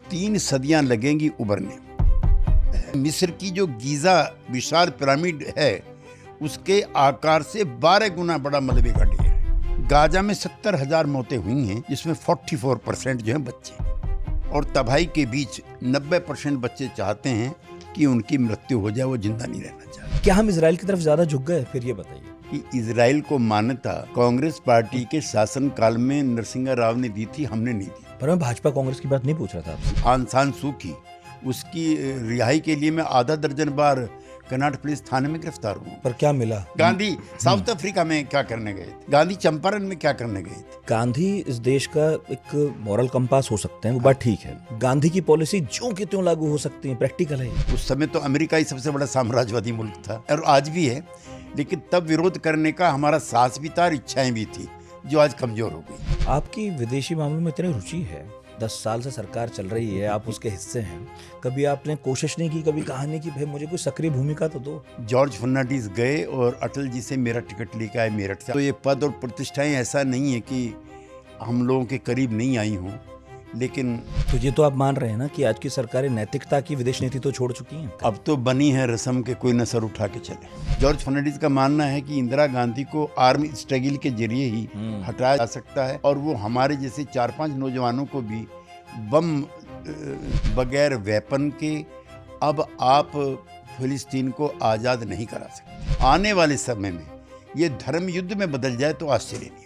3 सदियां लगेंगी उभरने। मिस्र की जो गीज़ा विशाल पिरामिड है उसके आकार से 12 गुना बड़ा मलबे का ढेर है। गाजा में 70,000 मौतें हुई हैं, जिसमें 44% जो हैं बच्चे, और तबाही के बीच 90% बच्चे चाहते हैं कि उनकी मृत्यु हो जाए, वो जिंदा नहीं रहना चाहते। क्या हम इजराइल की तरफ ज्यादा झुक गए? फिर ये बताइए कि इजराइल को मान्यता कांग्रेस पार्टी के शासनकाल में नरसिंह राव ने दी थी, हमने नहीं दी। पर मैं भाजपा कांग्रेस की बात नहीं पूछ रहा था आपसे। आंग सान सू की उसकी रिहाई के लिए मैं आधा दर्जन बार कनाट पुलिस थाने में गिरफ्तार हूँ। पर क्या मिला? गांधी साउथ अफ्रीका में क्या करने गए थे? गांधी चंपारण में क्या करने गए थे? गांधी इस देश का एक मॉरल कंपास हो सकते हैं, वो बात ठीक है। गांधी की पॉलिसी ज्यों की त्यों लागू हो सकती है, प्रैक्टिकल है। उस समय तो अमेरिका ही सबसे बड़ा साम्राज्यवादी मुल्क था और आज भी है, लेकिन तब विरोध करने का हमारा साहस भी था और इच्छाएं भी थी, जो आज कमजोर हो गई। आपकी विदेशी मामलों में इतनी रुचि है, 10 साल से सरकार चल रही है, आप उसके हिस्से हैं, कभी आपने कोशिश नहीं की, कभी कहानी की भाई मुझे कोई सक्रिय भूमिका तो दो? जॉर्ज फर्नांडिस गए और अटल जी से मेरा टिकट लेकर आए मेरठ से। तो ये पद और प्रतिष्ठाएं ऐसा नहीं है कि हम लोगों के करीब नहीं आई हों, लेकिन तो ये तो आप मान रहे हैं ना कि आज की सरकारें नैतिकता की विदेश नीति तो छोड़ चुकी हैं। अब तो बनी है रस्म के कोई न सर उठा के चले। जॉर्ज फर्नांडिस का मानना है कि इंदिरा गांधी को आर्म स्ट्रगल के जरिए ही हटाया जा सकता है, और वो हमारे जैसे 4-5 नौजवानों को भी बम बगैर वेपन के अब आप फिलिस्तीन को आज़ाद नहीं करा सकते। आने वाले समय में ये धर्म युद्ध में बदल जाए तो आश्चर्य नहीं होगा।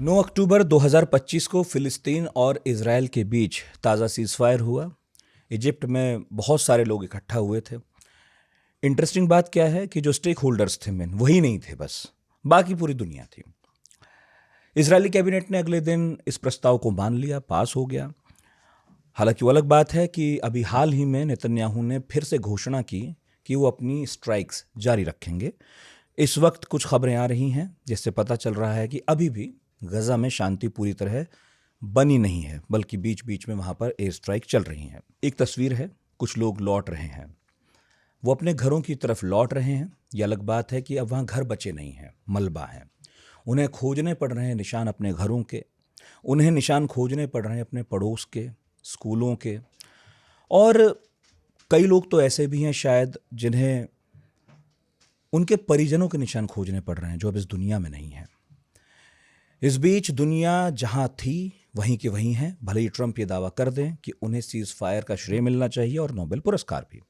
9 अक्टूबर 2025 को फिलिस्तीन और इजराइल के बीच ताज़ा सीज़फायर हुआ। इजिप्ट में बहुत सारे लोग इकट्ठा हुए थे। इंटरेस्टिंग बात क्या है कि जो स्टेक होल्डर्स थे मेन वही नहीं थे, बस बाकी पूरी दुनिया थी। इजरायली कैबिनेट ने अगले दिन इस प्रस्ताव को मान लिया, पास हो गया। हालांकि वो अलग बात है कि अभी हाल ही में नेतन्याहू ने फिर से घोषणा की कि वो अपनी स्ट्राइक्स जारी रखेंगे। इस वक्त कुछ खबरें आ रही हैं जिससे पता चल रहा है कि अभी भी गजा में शांति पूरी तरह बनी नहीं है, बल्कि बीच बीच में वहां पर एयर स्ट्राइक चल रही हैं। एक तस्वीर है, कुछ लोग लौट रहे हैं, वो अपने घरों की तरफ लौट रहे हैं। यह अलग बात है कि अब वहाँ घर बचे नहीं हैं, मलबा है। उन्हें खोजने पड़ रहे हैं निशान अपने घरों के, उन्हें निशान खोजने पड़ रहे हैं अपने पड़ोस के, स्कूलों के, और कई लोग तो ऐसे भी हैं शायद जिन्हें उनके परिजनों के निशान खोजने पड़ रहे हैं जो अब इस दुनिया में नहीं हैं। इस बीच दुनिया जहां थी वहीं के वहीं है, भले ही ट्रंप ये दावा कर दें कि उन्हें सीज फायर का श्रेय मिलना चाहिए और नोबेल पुरस्कार भी।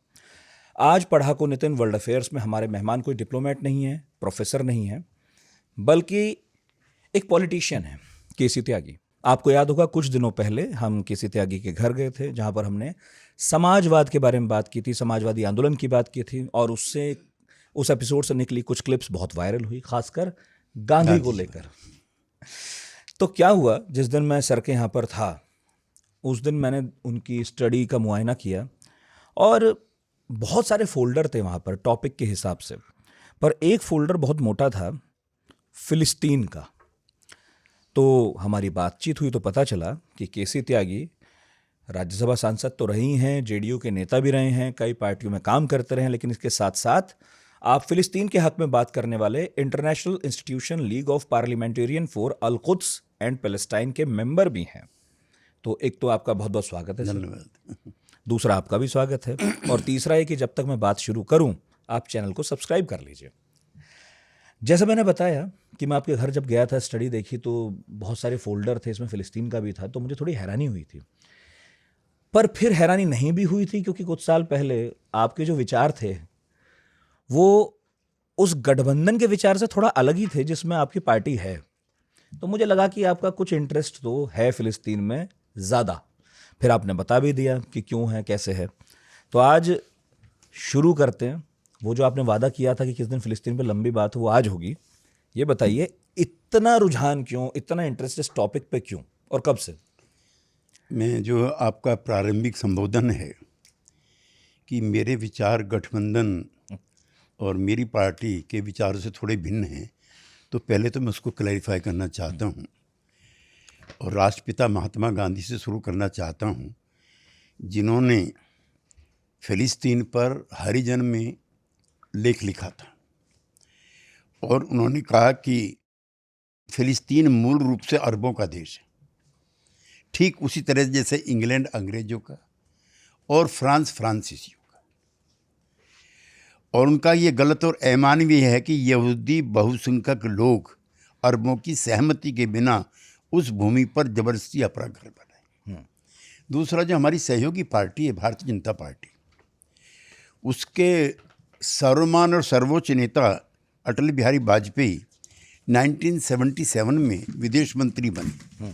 आज पढ़ाकू नितिन वर्ल्ड अफेयर्स में हमारे मेहमान कोई डिप्लोमेट नहीं है, प्रोफेसर नहीं है, बल्कि एक पॉलिटिशियन है, केसी त्यागी। आपको याद होगा कुछ दिनों पहले हम केसी त्यागी के घर गए थे, जहां पर हमने समाजवाद के बारे में बात की थी, समाजवादी आंदोलन की बात की थी, और उस एपिसोड से निकली कुछ क्लिप्स बहुत वायरल हुई, खासकर गांधी को लेकर। तो क्या हुआ, जिस दिन मैं सर के यहाँ पर था उस दिन मैंने उनकी स्टडी का मुआयना किया और बहुत सारे फोल्डर थे वहाँ पर टॉपिक के हिसाब से, पर एक फोल्डर बहुत मोटा था फिलिस्तीन का। तो हमारी बातचीत हुई तो पता चला कि केसी त्यागी राज्यसभा सांसद तो रही हैं, जेडीयू के नेता भी रहे हैं, कई पार्टियों में काम करते रहे हैं, लेकिन इसके साथ साथ आप फिलिस्तीन के हक में बात करने वाले international institution league of parliamentarian for Al Quds and Palestine के मेंबर भी हैं। तो एक तो आपका बहुत बहुत स्वागत है सर। धन्यवाद। दूसरा आपका भी स्वागत है, और तीसरा है कि जब तक मैं बात शुरू करूं आप चैनल को सब्सक्राइब कर लीजिए। जैसे मैंने बताया कि मैं आपके घर जब गया था, स्टडी देखी तो बहुत सारे फोल्डर थे, इसमें फिलिस्तीन का भी था, तो मुझे थोड़ी हैरानी हुई थी। पर फिर हैरानी नहीं भी हुई थी, क्योंकि कुछ साल पहले आपके जो विचार थे वो उस गठबंधन के विचार से थोड़ा अलग ही थे जिसमें आपकी पार्टी है। तो मुझे लगा कि आपका कुछ इंटरेस्ट तो है फिलिस्तीन में ज़्यादा। फिर आपने बता भी दिया कि क्यों है, कैसे है। तो आज शुरू करते हैं। वो जो आपने वादा किया था कि किस दिन फिलिस्तीन पे लंबी बात हो, वो आज होगी। ये बताइए इतना रुझान क्यों, इतना इंटरेस्ट इस टॉपिक पे क्यों और कब से? मैं जो आपका प्रारंभिक संबोधन है कि मेरे विचार गठबंधन और मेरी पार्टी के विचारों से थोड़े भिन्न हैं, तो पहले तो मैं उसको क्लैरिफाई करना चाहता हूँ और राष्ट्रपिता महात्मा गांधी से शुरू करना चाहता हूँ, जिन्होंने फिलिस्तीन पर हरिजन में लेख लिखा था और उन्होंने कहा कि फिलिस्तीन मूल रूप से अरबों का देश है, ठीक उसी तरह जैसे इंग्लैंड अंग्रेजों का और फ्रांस फ्रांसीसियों का। और उनका ये गलत और अमानवीय है कि यहूदी बहुसंख्यक लोग अरबों की सहमति के बिना उस भूमि पर जबरदस्ती अपना घर बनाए। दूसरा, जो हमारी सहयोगी पार्टी है भारतीय जनता पार्टी, उसके सर्वमान्य और सर्वोच्च नेता अटल बिहारी वाजपेयी 1977 में विदेश मंत्री बने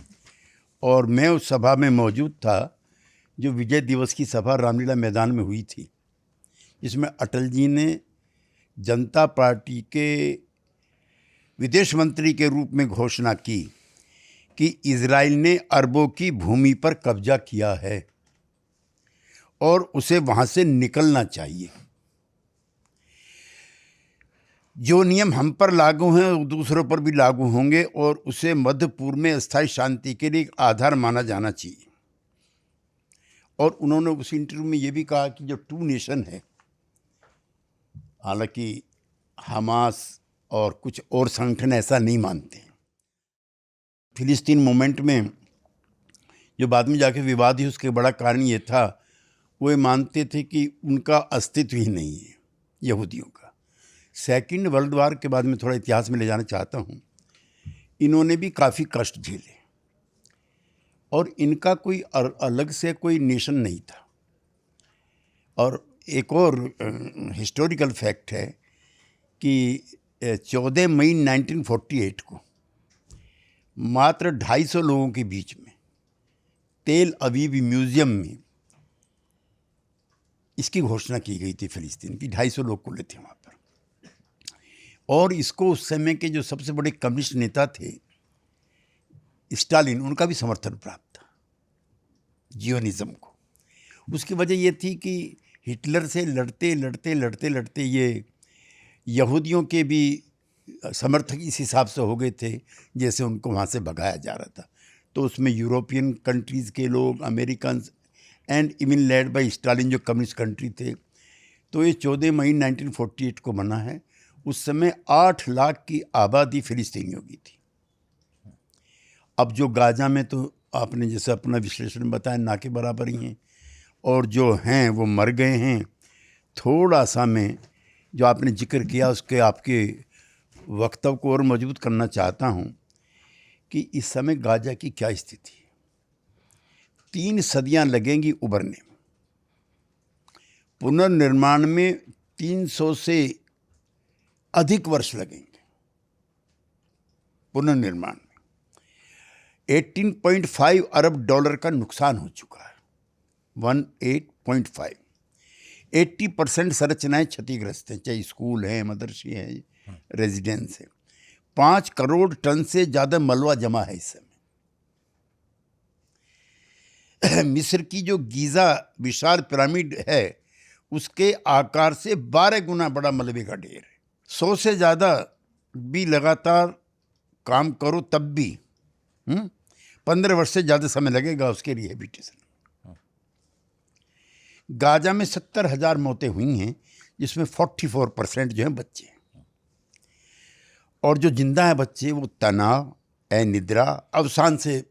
और मैं उस सभा में मौजूद था जो विजय दिवस की सभा रामलीला मैदान में हुई थी, जिसमें अटल जी ने जनता पार्टी के विदेश मंत्री के रूप में घोषणा की कि इजराइल ने अरबों की भूमि पर कब्जा किया है और उसे वहाँ से निकलना चाहिए। जो नियम हम पर लागू हैं वो दूसरों पर भी लागू होंगे और उसे मध्य पूर्व में स्थायी शांति के लिए एक आधार माना जाना चाहिए। और उन्होंने उस इंटरव्यू में ये भी कहा कि जो टू नेशन है, हालांकि हमास और कुछ और संगठन ऐसा नहीं मानते हैं। फिलिस्तीन मूवमेंट में जो बाद में जाके विवाद हुई, उसके बड़ा कारण ये था, वो ये मानते थे कि उनका अस्तित्व ही नहीं है यहूदियों का। सेकंड वर्ल्ड वार के बाद में थोड़ा इतिहास में ले जाना चाहता हूँ, इन्होंने भी काफ़ी कष्ट झेले और इनका कोई अलग से कोई नेशन नहीं था। और एक और हिस्टोरिकल फैक्ट है कि 14 मई 1948 को मात्र 250 लोगों के बीच में तेल अवीव म्यूज़ियम में इसकी घोषणा की गई थी फिलिस्तीन की। 250 लोग खुले थे वहाँ पर। और इसको उस समय के जो सबसे बड़े कम्युनिस्ट नेता थे स्टालिन, उनका भी समर्थन प्राप्त था जियोनिज्म को। उसकी वजह ये थी कि हिटलर से लड़ते ये यहूदियों के भी समर्थक इस हिसाब से हो गए थे जैसे उनको वहाँ से भगाया जा रहा था। तो उसमें यूरोपियन कंट्रीज़ के लोग, American and even led by Stalin जो कम्युनिस्ट कंट्री थे। तो ये 14 मई 1948 को बना है। उस समय 8 लाख की आबादी फिलिस्तीनियों की थी। अब जो गाजा में तो आपने जैसे अपना विश्लेषण बताया ना के बराबर ही हैं, और जो हैं वो मर गए हैं। थोड़ा सा मैं जो आपने जिक्र किया उसके आपके वक्तव्य को और मजबूत करना चाहता हूँ कि इस समय गाजा की क्या स्थिति है। 3 सदियाँ लगेंगी उभरने में। पुनर्निर्माण में 300 से अधिक वर्ष लगेंगे पुनर्निर्माण में। 18.5 अरब डॉलर का नुकसान हो चुका है। 18.5। 80% संरचनाएं क्षतिग्रस्त हैं, चाहे स्कूल हैं, मदरसे हैं, रेजिडेंस है। 5 करोड़ टन से ज़्यादा मलबा जमा है इस समय। मिस्र की जो गीज़ा विशाल पिरामिड है उसके आकार से 12 गुना बड़ा मलबे का ढेर है। 100 से ज़्यादा भी लगातार काम करो तब भी 15 वर्ष से ज़्यादा समय लगेगा उसके रिहेबिलिटेशन। गाजा में 70,000 मौतें हुई हैं, जिसमें 44% जो हैं बच्चे हैं। और जो जिंदा हैं बच्चे वो तनाव, अनिद्रा, अवसान से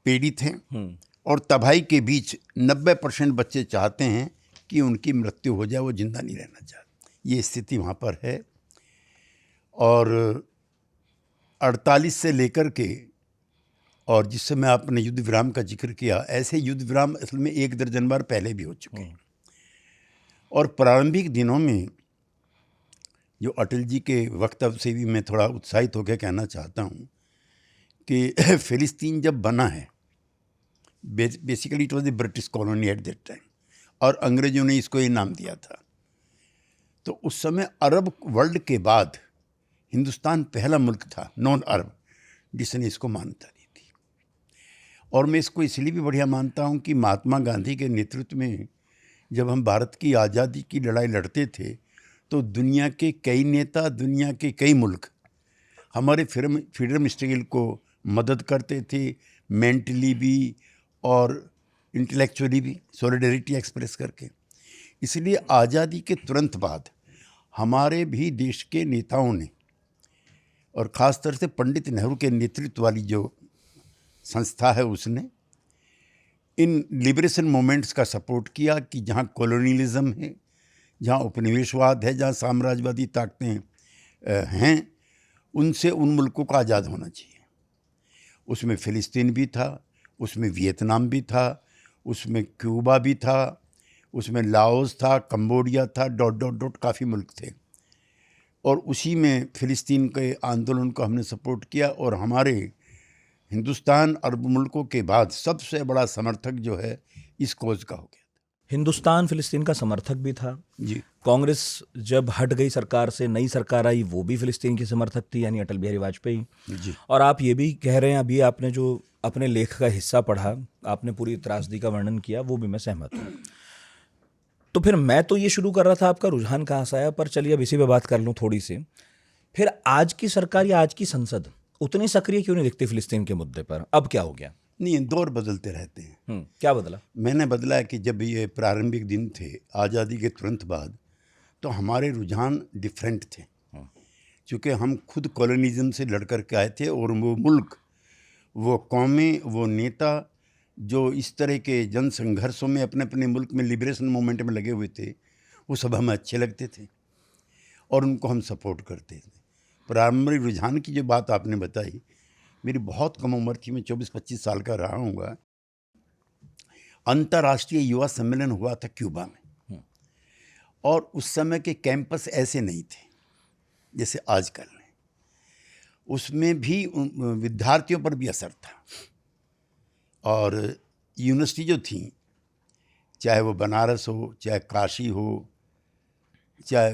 पीड़ित हैं। और तबाही के बीच 90% बच्चे चाहते हैं कि उनकी मृत्यु हो जाए, वो जिंदा नहीं रहना चाहते। ये स्थिति वहाँ पर है। और 48 से लेकर के, और जिस समय आपने युद्ध विराम का जिक्र किया, ऐसे युद्ध विराम असल में 1 दर्जन बार पहले भी हो चुके हैं। और प्रारंभिक दिनों में जो अटल जी के वक्तव्य से भी मैं थोड़ा उत्साहित होकर कहना चाहता हूँ कि फिलिस्तीन जब बना है, basically it was a British colony at that time, और अंग्रेजों ने इसको ये नाम दिया था। तो उस समय अरब वर्ल्ड के बाद हिंदुस्तान पहला मुल्क था नॉन अरब जिसने इसको मान्यता दी थी। और मैं इसको इसलिए भी बढ़िया मानता हूँ कि महात्मा गांधी के नेतृत्व में जब हम भारत की आज़ादी की लड़ाई लड़ते थे तो दुनिया के कई नेता, दुनिया के कई मुल्क हमारे फ्रीडम स्ट्रगल को मदद करते थे, मेंटली भी और इंटेलेक्चुअली भी, सॉलिडरिटी एक्सप्रेस करके। इसलिए आज़ादी के तुरंत बाद हमारे भी देश के नेताओं ने और ख़ास तौर से पंडित नेहरू के नेतृत्व वाली जो संस्था है उसने इन लिबरेशन मूवमेंट्स का सपोर्ट किया कि जहाँ कॉलोनियलिज्म है, जहाँ उपनिवेशवाद है, जहाँ साम्राज्यवादी ताकतें हैं, उनसे उन मुल्कों को आज़ाद होना चाहिए। उसमें फ़िलिस्तीन भी था, उसमें वियतनाम भी था, उसमें क्यूबा भी था, उसमें लाओस था, कंबोडिया था, डॉट डॉट डॉट काफ़ी मुल्क थे। और उसी में फ़िलिस्तीन के आंदोलन को हमने सपोर्ट किया और हमारे हिंदुस्तान अरब मुल्कों के बाद सबसे बड़ा समर्थक जो है इस कॉज का हो गया। हिंदुस्तान फिलिस्तीन का समर्थक भी था जी। कांग्रेस जब हट गई सरकार से, नई सरकार आई, वो भी फिलिस्तीन की समर्थक थी, यानी अटल बिहारी वाजपेयी जी। और आप ये भी कह रहे हैं, अभी आपने जो अपने लेख का हिस्सा पढ़ा, आपने पूरी त्रासदी का वर्णन किया, वो भी मैं सहमत हूँ। तो फिर मैं तो ये शुरू कर रहा था, आपका रुझान कहाँ से आया, पर चलिए अब इसी पे बात कर लूँ थोड़ी सी। फिर आज की सरकार या आज की संसद उतनी सक्रिय क्यों नहीं दिखती फिलिस्तीन के मुद्दे पर? अब क्या हो गया? नहीं, दौर बदलते रहते हैं। क्या बदला? मैंने बदला है कि जब ये प्रारंभिक दिन थे आज़ादी के तुरंत बाद, तो हमारे रुझान डिफरेंट थे, क्योंकि हम खुद कॉलोनिज्म से लड़ कर के आए थे और वो मुल्क, वो कौमें, वो नेता जो इस तरह के जन संघर्षों में अपने अपने मुल्क में लिबरेशन मूवमेंट में लगे हुए थे, वो सब हमें अच्छे लगते थे और उनको हम सपोर्ट करते थे। प्रारंभिक रुझान की जो बात आपने बताई, मेरी बहुत कम उम्र थी, मैं 24-25 साल का रहा हूँगा। अंतर्राष्ट्रीय युवा सम्मेलन हुआ था क्यूबा में और उस समय के कैंपस ऐसे नहीं थे जैसे आजकल हैं। उसमें भी विद्यार्थियों पर भी असर था और यूनिवर्सिटी जो थी, चाहे वो बनारस हो, चाहे काशी हो, चाहे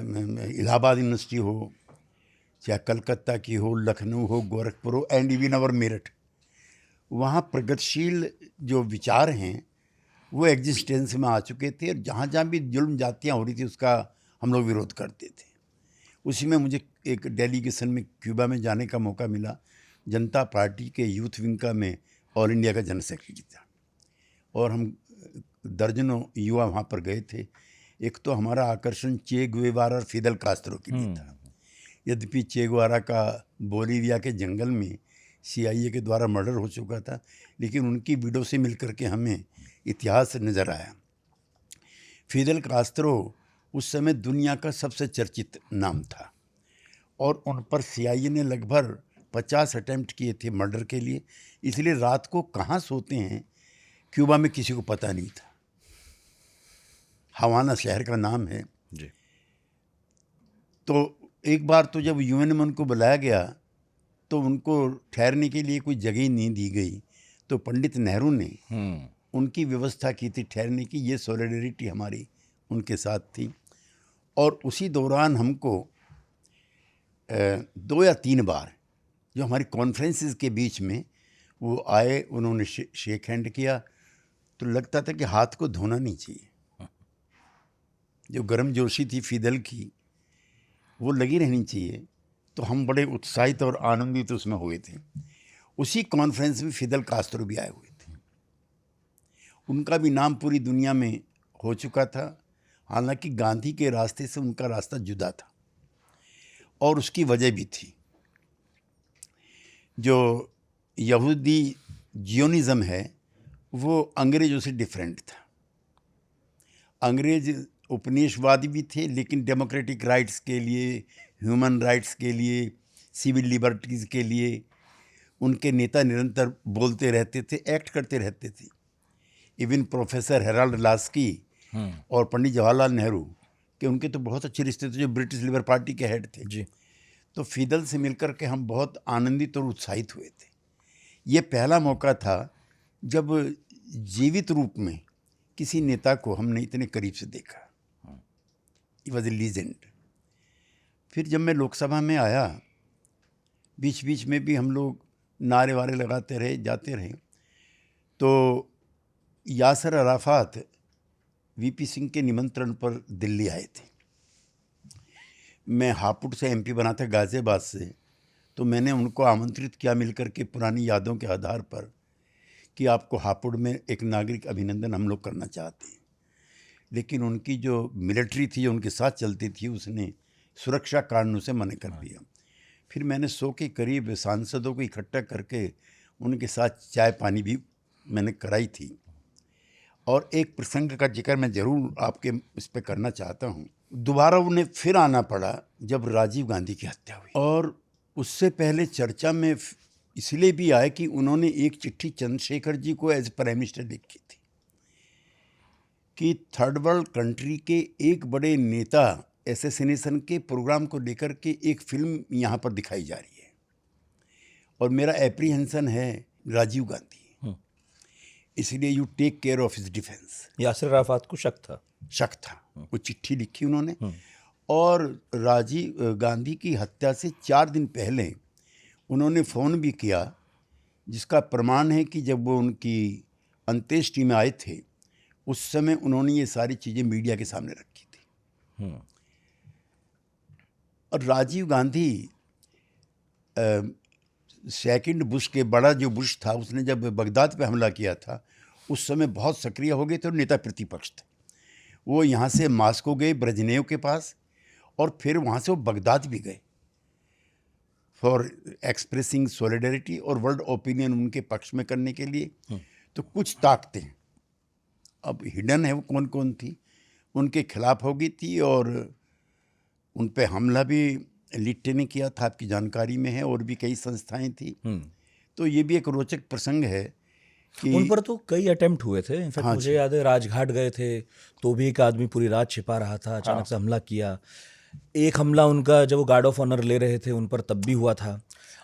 इलाहाबाद यूनिवर्सिटी हो, चाहे कलकत्ता की हो, लखनऊ हो, गोरखपुर हो, एंड इवन अवर मेरठ, वहाँ प्रगतिशील जो विचार हैं वो एग्जिस्टेंस में आ चुके थे और जहाँ जहाँ भी जुल्म जातियाँ हो रही थी उसका हम लोग विरोध करते थे। उसी में मुझे एक डेलीगेशन में क्यूबा में जाने का मौका मिला। जनता पार्टी के यूथ विंग का मैं ऑल इंडिया का जनरल सेक्रेटरी था और हम दर्जनों युवा वहाँ पर गए थे। एक तो हमारा आकर्षण चे गुएवारा और फिदेल कास्त्रो के लिए था। यद्यपि चे गुएवारा का बोलीविया के जंगल में CIA के द्वारा मर्डर हो चुका था, लेकिन उनकी वीडियो से मिलकर के हमें इतिहास नज़र आया। फिदेल कास्त्रो उस समय दुनिया का सबसे चर्चित नाम था और उन पर CIA ने लगभग 50 अटेम्प्ट किए थे मर्डर के लिए, इसलिए रात को कहाँ सोते हैं क्यूबा में किसी को पता नहीं था। हवाना शहर का नाम है जी। तो एक बार तो जब UN में उनको बुलाया गया तो उनको ठहरने के लिए कोई जगह नहीं दी गई, तो पंडित नेहरू ने उनकी व्यवस्था की थी ठहरने की। ये सॉलिडरिटी हमारी उनके साथ थी और उसी दौरान हमको 2 या 3 बार जो हमारी कॉन्फ्रेंसेस के बीच में वो आए, उन्होंने शेक हैंड किया, तो लगता था कि हाथ को धोना नहीं चाहिए। जो गर्मजोशी थी फिदेल की वो लगी रहनी चाहिए, तो हम बड़े उत्साहित और आनंदित उसमें हुए थे। उसी कॉन्फ्रेंस में फिदेल कास्त्रो भी आए हुए थे। उनका भी नाम पूरी दुनिया में हो चुका था, हालांकि गांधी के रास्ते से उनका रास्ता जुदा था और उसकी वजह भी थी। जो यहूदी जियोनिज़्म है वो अंग्रेज़ों से डिफरेंट था। अंग्रेज़ उपनिवेशवादी भी थे, लेकिन डेमोक्रेटिक राइट्स के लिए, ह्यूमन राइट्स के लिए, सिविल लिबर्टीज़ के लिए उनके नेता निरंतर बोलते रहते थे, एक्ट करते रहते थे। इवन प्रोफेसर हेराल्ड लास्की और पंडित जवाहरलाल नेहरू के उनके तो बहुत अच्छे रिश्ते थे, जो ब्रिटिश लिबर पार्टी के हेड थे जी। तो फिदेल से मिलकर के हम बहुत आनंदित और उत्साहित हुए थे। ये पहला मौका था जब जीवित रूप में किसी नेता को हमने इतने करीब से देखा। It was a legend. फिर जब मैं लोकसभा में आया, बीच बीच में भी हम लोग नारे वारे लगाते रहे, जाते रहे, तो यासर अराफात VP सिंह के निमंत्रण पर दिल्ली आए थे। मैं हापुड़ से MP बना था, गाज़ियाबाद से, तो मैंने उनको आमंत्रित किया मिलकर के पुरानी यादों के आधार पर कि आपको हापुड़ में एक नागरिक अभिनंदन हम लोग करना चाहते हैं। लेकिन उनकी जो मिलिट्री थी जो उनके साथ चलती थी, उसने सुरक्षा कारणों से मना कर दिया। फिर मैंने 100 के करीब सांसदों को इकट्ठा करके उनके साथ चाय पानी भी मैंने कराई थी। और एक प्रसंग का जिक्र मैं ज़रूर आपके इस पे करना चाहता हूँ। दोबारा उन्हें फिर आना पड़ा जब राजीव गांधी की हत्या हुई, और उससे पहले चर्चा में इसलिए भी आया कि उन्होंने एक चिट्ठी चंद्रशेखर जी को एज प्राइम मिनिस्टर लिखी थी कि थर्ड वर्ल्ड कंट्री के एक बड़े नेता एसेसिनेशन के प्रोग्राम को लेकर के एक फिल्म यहाँ पर दिखाई जा रही है, और मेरा एप्रीहेंशन है राजीव गांधी, इसलिए you take care of his defence. Yasser Arafat को शक था। वो चिट्ठी लिखी उन्होंने, और राजीव गांधी की हत्या से 4 दिन पहले उन्होंने फ़ोन भी किया, जिसका प्रमाण है कि जब वो उनकी अंत्येष्टि में आए थे उस समय उन्होंने ये सारी चीज़ें मीडिया के सामने रखी थी। और राजीव गांधी सेकंड बुश के बड़ा जो बुश था, उसने जब बगदाद पे हमला किया था उस समय बहुत सक्रिय हो गए थे और नेता प्रतिपक्ष थे। वो यहाँ से मास्को गए ब्रेजनेव के पास, और फिर वहाँ से वो बगदाद भी गए फॉर एक्सप्रेसिंग सॉलिडरिटी और वर्ल्ड ओपिनियन उनके पक्ष में करने के लिए। तो कुछ ताकतें अब हिडन है वो कौन कौन थी, उनके खिलाफ हो गई थी, और उन पे हमला भी लिट्टे ने किया था, आपकी जानकारी में है, और भी कई संस्थाएं थी। तो ये भी एक रोचक प्रसंग है कि उन पर तो कई अटेम्प्ट हुए थे। इनफैक्ट मुझे याद है राजघाट गए थे तो भी एक आदमी पूरी रात छिपा रहा था, अचानक से हमला किया। एक हमला उनका जब वो गार्ड ऑफ ऑनर ले रहे थे उन पर तब भी हुआ था।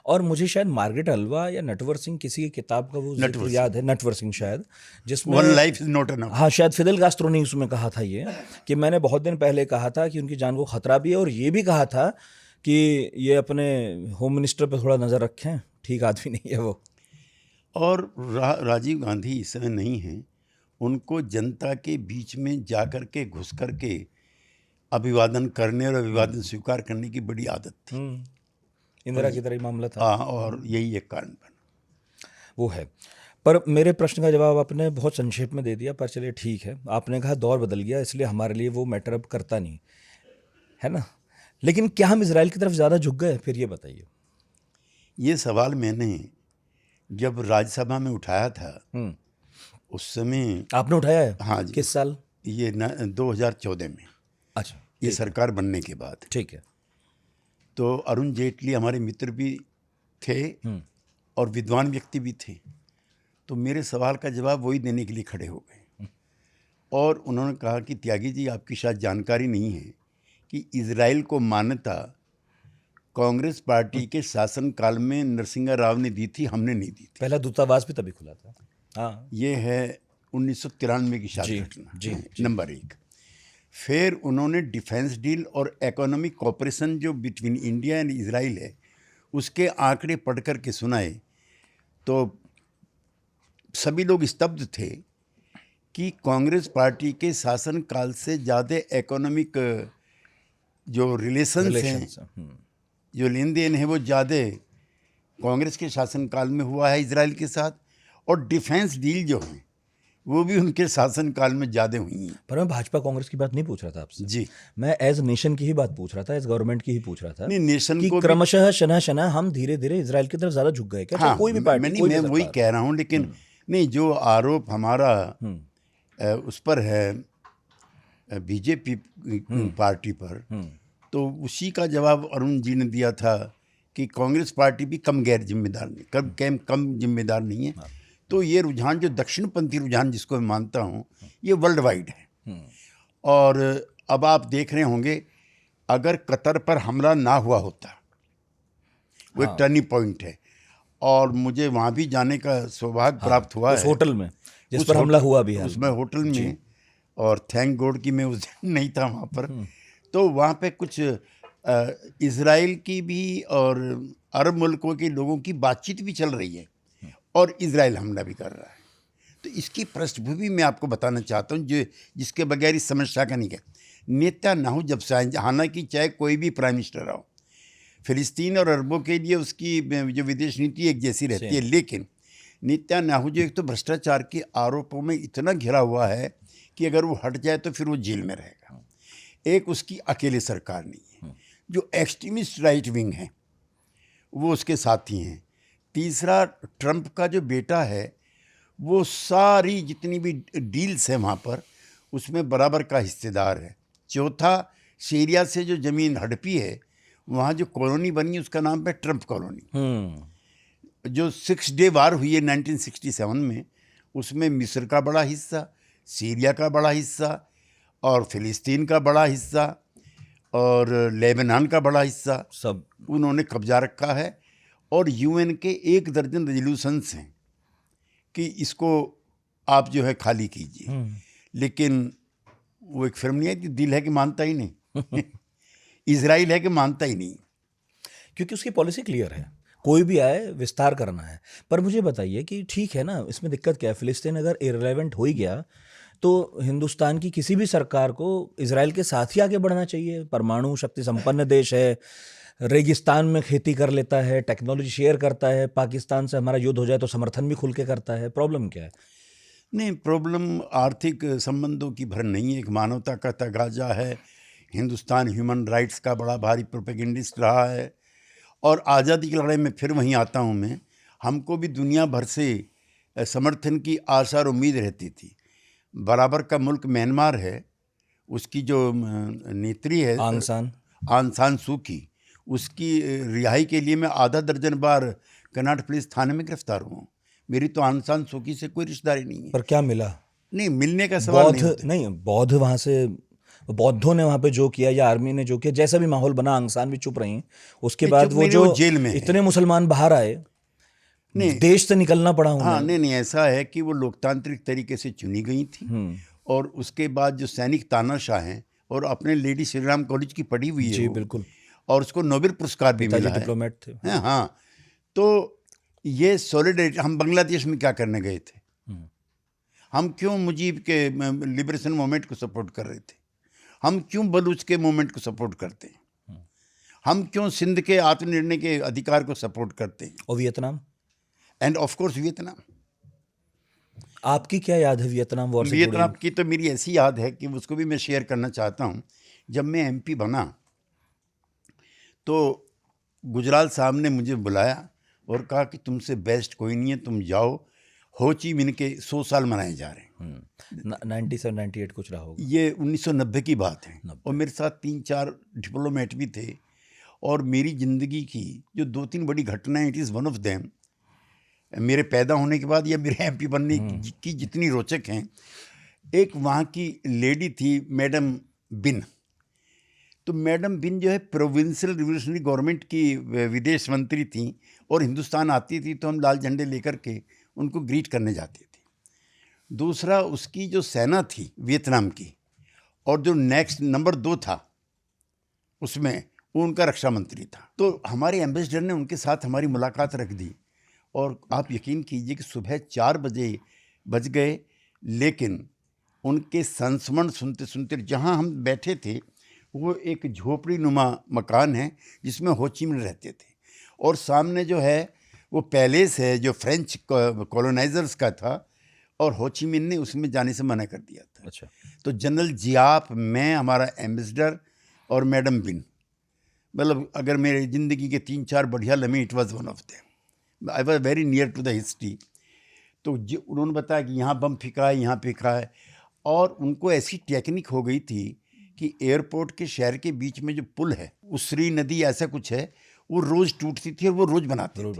और मुझे शायद मार्गरेट हलवा या नटवर सिंह किसी की किताब का वो जिक्र याद है, नटवर सिंह शायद, जिसमें one life is not enough. हाँ, शायद फिदेल कास्ट्रो ने उसमें कहा था ये कि मैंने बहुत दिन पहले कहा था कि उनकी जान को खतरा भी है, और ये भी कहा था कि ये अपने होम मिनिस्टर पे थोड़ा नज़र रखें, ठीक आदमी नहीं है वो। और राजीव गांधी इस समय नहीं हैं, उनको जनता के बीच में जा कर के घुस कर के अभिवादन करने और अभिवादन स्वीकार करने की बड़ी आदत थी। इंदिरा की तरह ही मामला था। हाँ, और यही एक कारण बना वो है। पर मेरे प्रश्न का जवाब आपने बहुत संक्षेप में दे दिया, पर चलिए ठीक है। आपने कहा दौर बदल गया इसलिए हमारे लिए वो मैटर अब करता नहीं है ना, लेकिन क्या हम इजराइल की तरफ ज़्यादा झुक गए, फिर ये बताइए। ये सवाल मैंने जब राज्यसभा में उठाया था उस समय। आपने उठाया है? हाँ जी। किस साल? ये 2014 में। अच्छा, ये सरकार बनने के बाद। ठीक है। तो अरुण जेटली हमारे मित्र भी थे और विद्वान व्यक्ति भी थे, तो मेरे सवाल का जवाब वही देने के लिए खड़े हो गए, और उन्होंने कहा कि त्यागी जी, आपकी शायद जानकारी नहीं है कि इजराइल को मान्यता कांग्रेस पार्टी के शासनकाल में नरसिंहा राव ने दी थी, हमने नहीं दी थी। पहला दूतावास भी तभी खुला था। हाँ, ये है 1993 की शादी घटना। जी। नंबर 1। फिर उन्होंने डिफेंस डील और इकोनॉमिक कोऑपरेशन जो बिटवीन इंडिया एंड इजराइल है उसके आंकड़े पढ़ कर के सुनाए, तो सभी लोग स्तब्ध थे कि कांग्रेस पार्टी के शासनकाल से ज़्यादा इकोनॉमिक जो रिलेशंस हैं, जो लेन देन है, वो ज़्यादा कांग्रेस के शासनकाल में हुआ है इजराइल के साथ, और डिफेंस डील जो है वो भी उनके शासनकाल में ज़्यादा हुई हैं। पर मैं भाजपा कांग्रेस की बात नहीं पूछ रहा था आपसे जी, मैं एज नेशन की ही बात पूछ रहा था, एज गवर्नमेंट की ही पूछ रहा था। नहीं, नेशन कि को क्रमशः शना शना हम धीरे धीरे इजराइल की तरफ ज़्यादा झुक गए क्या? हाँ, कोई भी पार्टी, मैं वही कह रहा हूँ, लेकिन नहीं, जो आरोप हमारा उस पर है बीजेपी पार्टी पर, तो उसी का जवाब अरुण जी ने दिया था कि कांग्रेस पार्टी भी कम गैर जिम्मेदार नहीं, कम जिम्मेदार नहीं है। तो ये रुझान, जो दक्षिणपंथी रुझान जिसको मैं मानता हूँ, ये वर्ल्ड वाइड है। और अब आप देख रहे होंगे, अगर कतर पर हमला ना हुआ होता, वो एक टर्निंग पॉइंट है, और मुझे वहाँ भी जाने का सौभाग्य प्राप्त हुआ है, होटल में जिस पर हमला हुआ भी है, उसमें होटल में, और थैंक गॉड कि मैं उस दिन नहीं था वहाँ पर। तो वहाँ पे कुछ इजराइल की भी और अरब मुल्कों के लोगों की बातचीत भी चल रही है, और इजराइल हमला भी कर रहा है। तो इसकी पृष्ठभूमि मैं आपको बताना चाहता हूँ, जो जिसके बगैर इस समस्या का नहीं है। नेतन्याहू जब से आए, हालांकि चाहे कोई भी प्राइम मिनिस्टर आओ, फिलिस्तीन और अरबों के लिए उसकी जो विदेश नीति एक जैसी रहती है, लेकिन नेतन्याहू जो एक तो भ्रष्टाचार के आरोपों में इतना घिरा हुआ है कि अगर वो हट जाए तो फिर वो जेल में रहेगा। एक उसकी अकेले सरकार नहीं है, जो एक्सट्रीमिस्ट राइट विंग है वो उसके साथी हैं। तीसरा, ट्रंप का जो बेटा है वो सारी जितनी भी डील्स हैं वहाँ पर उसमें बराबर का हिस्सेदार है। चौथा, सीरिया से जो ज़मीन हड़पी है वहाँ जो कॉलोनी बनी है उसका नाम है ट्रंप कॉलोनी। जो 6 डे वार हुई है 1967 में, उसमें मिस्र का बड़ा हिस्सा, सीरिया का बड़ा हिस्सा और फ़िलिस्तीन का बड़ा हिस्सा और लेबनान का बड़ा हिस्सा सब उन्होंने कब्जा रखा है। और यूएन के 1 दर्जन रेजोल्यूशंस हैं कि इसको आप जो है खाली कीजिए, लेकिन वो एक फिल्म नहीं है कि दिल है कि मानता ही नहीं इजराइल है कि मानता ही नहीं। क्योंकि उसकी पॉलिसी क्लियर है, कोई भी आए विस्तार करना है। पर मुझे बताइए कि ठीक है ना, इसमें दिक्कत क्या है? फिलिस्तीन अगर इररिलेवेंट हो ही गया तो हिंदुस्तान की किसी भी सरकार को इजराइल के साथ ही आगे बढ़ना चाहिए। परमाणु शक्ति संपन्न देश है, रेगिस्तान में खेती कर लेता है, टेक्नोलॉजी शेयर करता है, पाकिस्तान से हमारा युद्ध हो जाए तो समर्थन भी खुल के करता है। प्रॉब्लम क्या है? नहीं, प्रॉब्लम आर्थिक संबंधों की भर नहीं है, एक मानवता का तगाजा है। हिंदुस्तान ह्यूमन राइट्स का बड़ा भारी प्रोपेगेंडिस्ट रहा है और आज़ादी की लड़ाई में फिर वहीं आता हूँ मैं। हमको भी दुनिया भर से समर्थन की आशा और उम्मीद रहती थी। बराबर का मुल्क म्यांमार है, उसकी जो नेत्री है आंग सान सू की, उसकी रिहाई के लिए मैं आधा दर्जन बार कनाट पुलिस थाने में गिरफ्तार हुआ। मेरी तो आंग सान सू की से कोई रिश्तेदारी नहीं है। पर क्या मिला? नहीं, मिलने का सवाल नहीं, बौद्ध वहाँ से, बौद्धों ने वहाँ पे जो किया या आर्मी ने जो किया, जैसा भी माहौल बना, आंग सान भी चुप रही। उसके बाद वो जो जेल में इतने मुसलमान बाहर आए, नहीं, देश से निकलना पड़ा उन्हें। हाँ, नहीं, ऐसा है कि वो लोकतांत्रिक तरीके से चुनी गई थी और उसके बाद जो सैनिक तानाशाह हैं और अपने लेडी श्रीराम कॉलेज की पढ़ी हुई है जी बिल्कुल, और उसको नोबेल पुरस्कार भी मिला है, डिप्लोमेट थे। हाँ, तो ये सॉलिडेरिटी। हम बांग्लादेश में क्या करने गए थे? हम क्यों मुजीब के लिबरेशन मूवमेंट को सपोर्ट कर रहे थे? हम क्यों बलूच के मूवमेंट को सपोर्ट करते हैं? हम क्यों सिंध के आत्मनिर्णय के अधिकार को सपोर्ट करते हैं? और Vietnam, end of course Vietnam. आपकी क्या याद है वियतनाम वॉर से? वियतनाम की तो मेरी ऐसी याद है कि उसको भी मैं शेयर करना चाहता हूँ। जब मैं एमपी बना तो गुजराल साहब ने मुझे बुलाया और कहा कि तुमसे बेस्ट कोई नहीं है, तुम जाओ, हो ची मिन के 100 साल मनाए जा रहे हैं। 97-98 कुछ रहा होगा, ये 1990 की बात है। और मेरे साथ 3-4 डिप्लोमेट भी थे और मेरी ज़िंदगी की जो 2-3 बड़ी घटनाएं, it is one of them, मेरे पैदा होने के बाद या मेरे एमपी बनने की जितनी रोचक हैं। एक वहाँ की लेडी थी मैडम बिन। तो मैडम बिन जो है प्रोविंशियल रिवोल्यूशनरी गवर्नमेंट की विदेश मंत्री थी और हिंदुस्तान आती थी तो हम लाल झंडे लेकर के उनको ग्रीट करने जाते थे। दूसरा, उसकी जो सेना थी वियतनाम की और जो नेक्स्ट नंबर 2 था उसमें, वो उनका रक्षा मंत्री था। तो हमारे एम्बेसडर ने उनके साथ हमारी मुलाकात रख दी और आप यकीन कीजिए कि सुबह 4 बजे बज गए, लेकिन उनके संस्मरण सुनते सुनते जहाँ हम बैठे थे वो एक झोपड़ी नुमा मकान है जिसमें हो ची मिन रहते थे और सामने जो है वो पैलेस है जो फ्रेंच कॉलोनाइजर्स का था और हो ची मिन ने उसमें जाने से मना कर दिया था। अच्छा। तो जनरल जियाप, मैं, हमारा एम्बेसडर और मैडम बिन, मतलब अगर मेरी ज़िंदगी के 3-4 बढ़िया लम्हे, it was one of them. I was very near to the history. तो उन्होंने बताया कि यहाँ बम फेंका है, यहाँ फेंका है, और उनको ऐसी टेक्निक हो गई थी कि एयरपोर्ट के शहर के बीच में जो पुल है, उसरी नदी ऐसा कुछ है, वो रोज़ टूटती थी और वो रोज़ बनाते थे।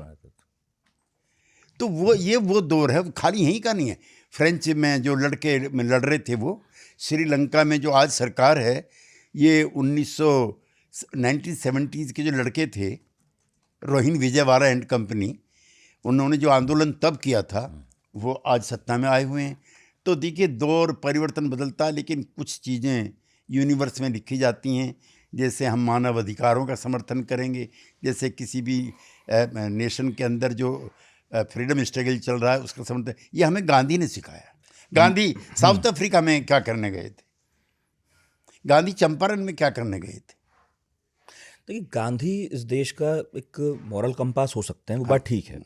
तो वो दौर है, खाली यहीं का नहीं है। फ्रेंच में जो लड़के लड़ रहे थे, वो श्रीलंका में जो आज सरकार है, ये 1970s के जो लड़के थे, रोहिन विजयवाड़ा एंड कंपनी, उन्होंने जो आंदोलन तब किया था वो आज सत्ता में आए हुए हैं। तो देखिए, दौर परिवर्तन बदलता है, लेकिन कुछ चीज़ें यूनिवर्स में लिखी जाती हैं। जैसे हम मानव अधिकारों का समर्थन करेंगे, जैसे किसी भी नेशन के अंदर जो फ्रीडम स्ट्रगल चल रहा है उसका समर्थन, ये हमें गांधी ने सिखाया। गांधी साउथ अफ्रीका में क्या करने गए थे? गांधी चंपारण में क्या करने गए थे? देखिए, गांधी इस देश का एक मॉरल कंपास हो सकते हैं, वो बात ठीक है,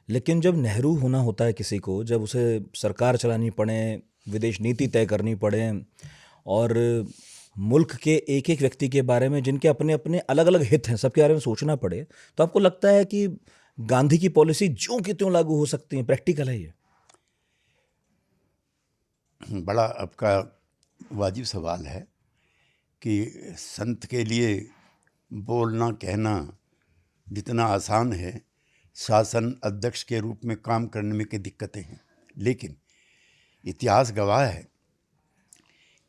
लेकिन जब नेहरू होना होता है किसी को, जब उसे सरकार चलानी पड़े, विदेश नीति तय करनी पड़े और मुल्क के एक एक व्यक्ति के बारे में जिनके अपने अपने अलग अलग हित हैं, सबके बारे में सोचना पड़े, तो आपको लगता है कि गांधी की पॉलिसी ज्यों की त्यों लागू हो सकती है? प्रैक्टिकल है ये? बड़ा आपका वाजिब सवाल है कि संत के लिए बोलना कहना जितना आसान है, शासन अध्यक्ष के रूप में काम करने में की दिक्कतें हैं। लेकिन इतिहास गवाह है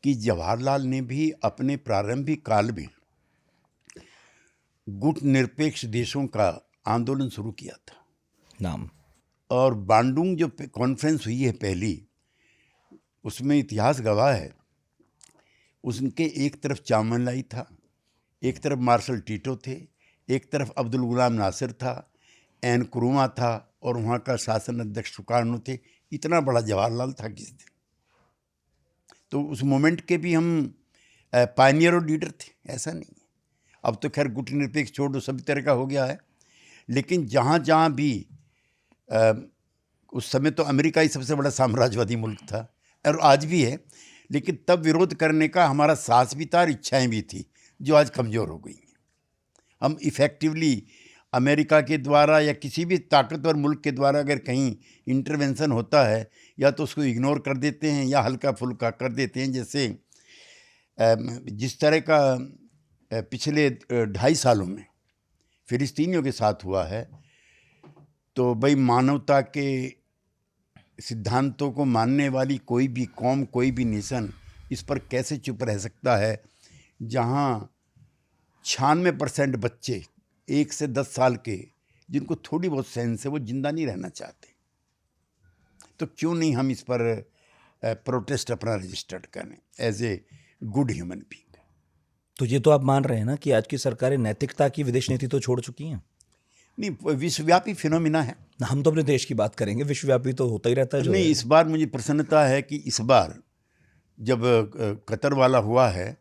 कि जवाहरलाल ने भी अपने प्रारंभिक काल में गुट निरपेक्ष देशों का आंदोलन शुरू किया था। नाम और बांडुंग जो कॉन्फ्रेंस हुई है पहली, उसमें इतिहास गवाह है, उसके एक तरफ चामनलाई था, एक तरफ मार्शल टीटो थे, एक तरफ अब्दुल गुलाम नासिर था, एन क्रुमा था, और वहाँ का शासन अध्यक्ष सुकार्नो थे। इतना बड़ा जवाहरलाल था किस दिन। तो उस मोमेंट के भी हम पायनियर और लीडर थे, ऐसा नहीं है। अब तो खैर गुट निरपेक्ष छोड़ दो, सभी तरह का हो गया है। लेकिन जहाँ जहाँ भी उस समय तो अमेरिका ही सबसे बड़ा साम्राज्यवादी मुल्क था, और आज भी है, लेकिन तब विरोध करने का हमारा साहस भी था और इच्छाएँ भी थी, जो आज कमज़ोर हो गई हैं। हम इफ़ेक्टिवली अमेरिका के द्वारा या किसी भी ताकतवर मुल्क के द्वारा अगर कहीं इंटरवेंशन होता है, या तो उसको इग्नोर कर देते हैं या हल्का फुल्का कर देते हैं। जैसे जिस तरह का पिछले 2.5 सालों में फ़िलिस्तीनियों के साथ हुआ है, तो भाई मानवता के सिद्धांतों को मानने वाली कोई भी कौम, कोई भी नेशन इस पर कैसे चुप रह सकता है, जहाँ 96% बच्चे 1 से 10 साल के, जिनको थोड़ी बहुत सेंस है, वो जिंदा नहीं रहना चाहते। तो क्यों नहीं हम इस पर प्रोटेस्ट अपना रजिस्टर्ड करें as a good human being. तो ये तो आप मान रहे हैं ना कि आज की सरकारें नैतिकता की विदेश नीति तो छोड़ चुकी हैं? नहीं, विश्वव्यापी फिनोमिना है। हम तो अपने देश की बात करेंगे, विश्वव्यापी तो होता ही रहता है। जो नहीं, इस बार मुझे प्रसन्नता है कि इस बार जब कतर वाला हुआ है,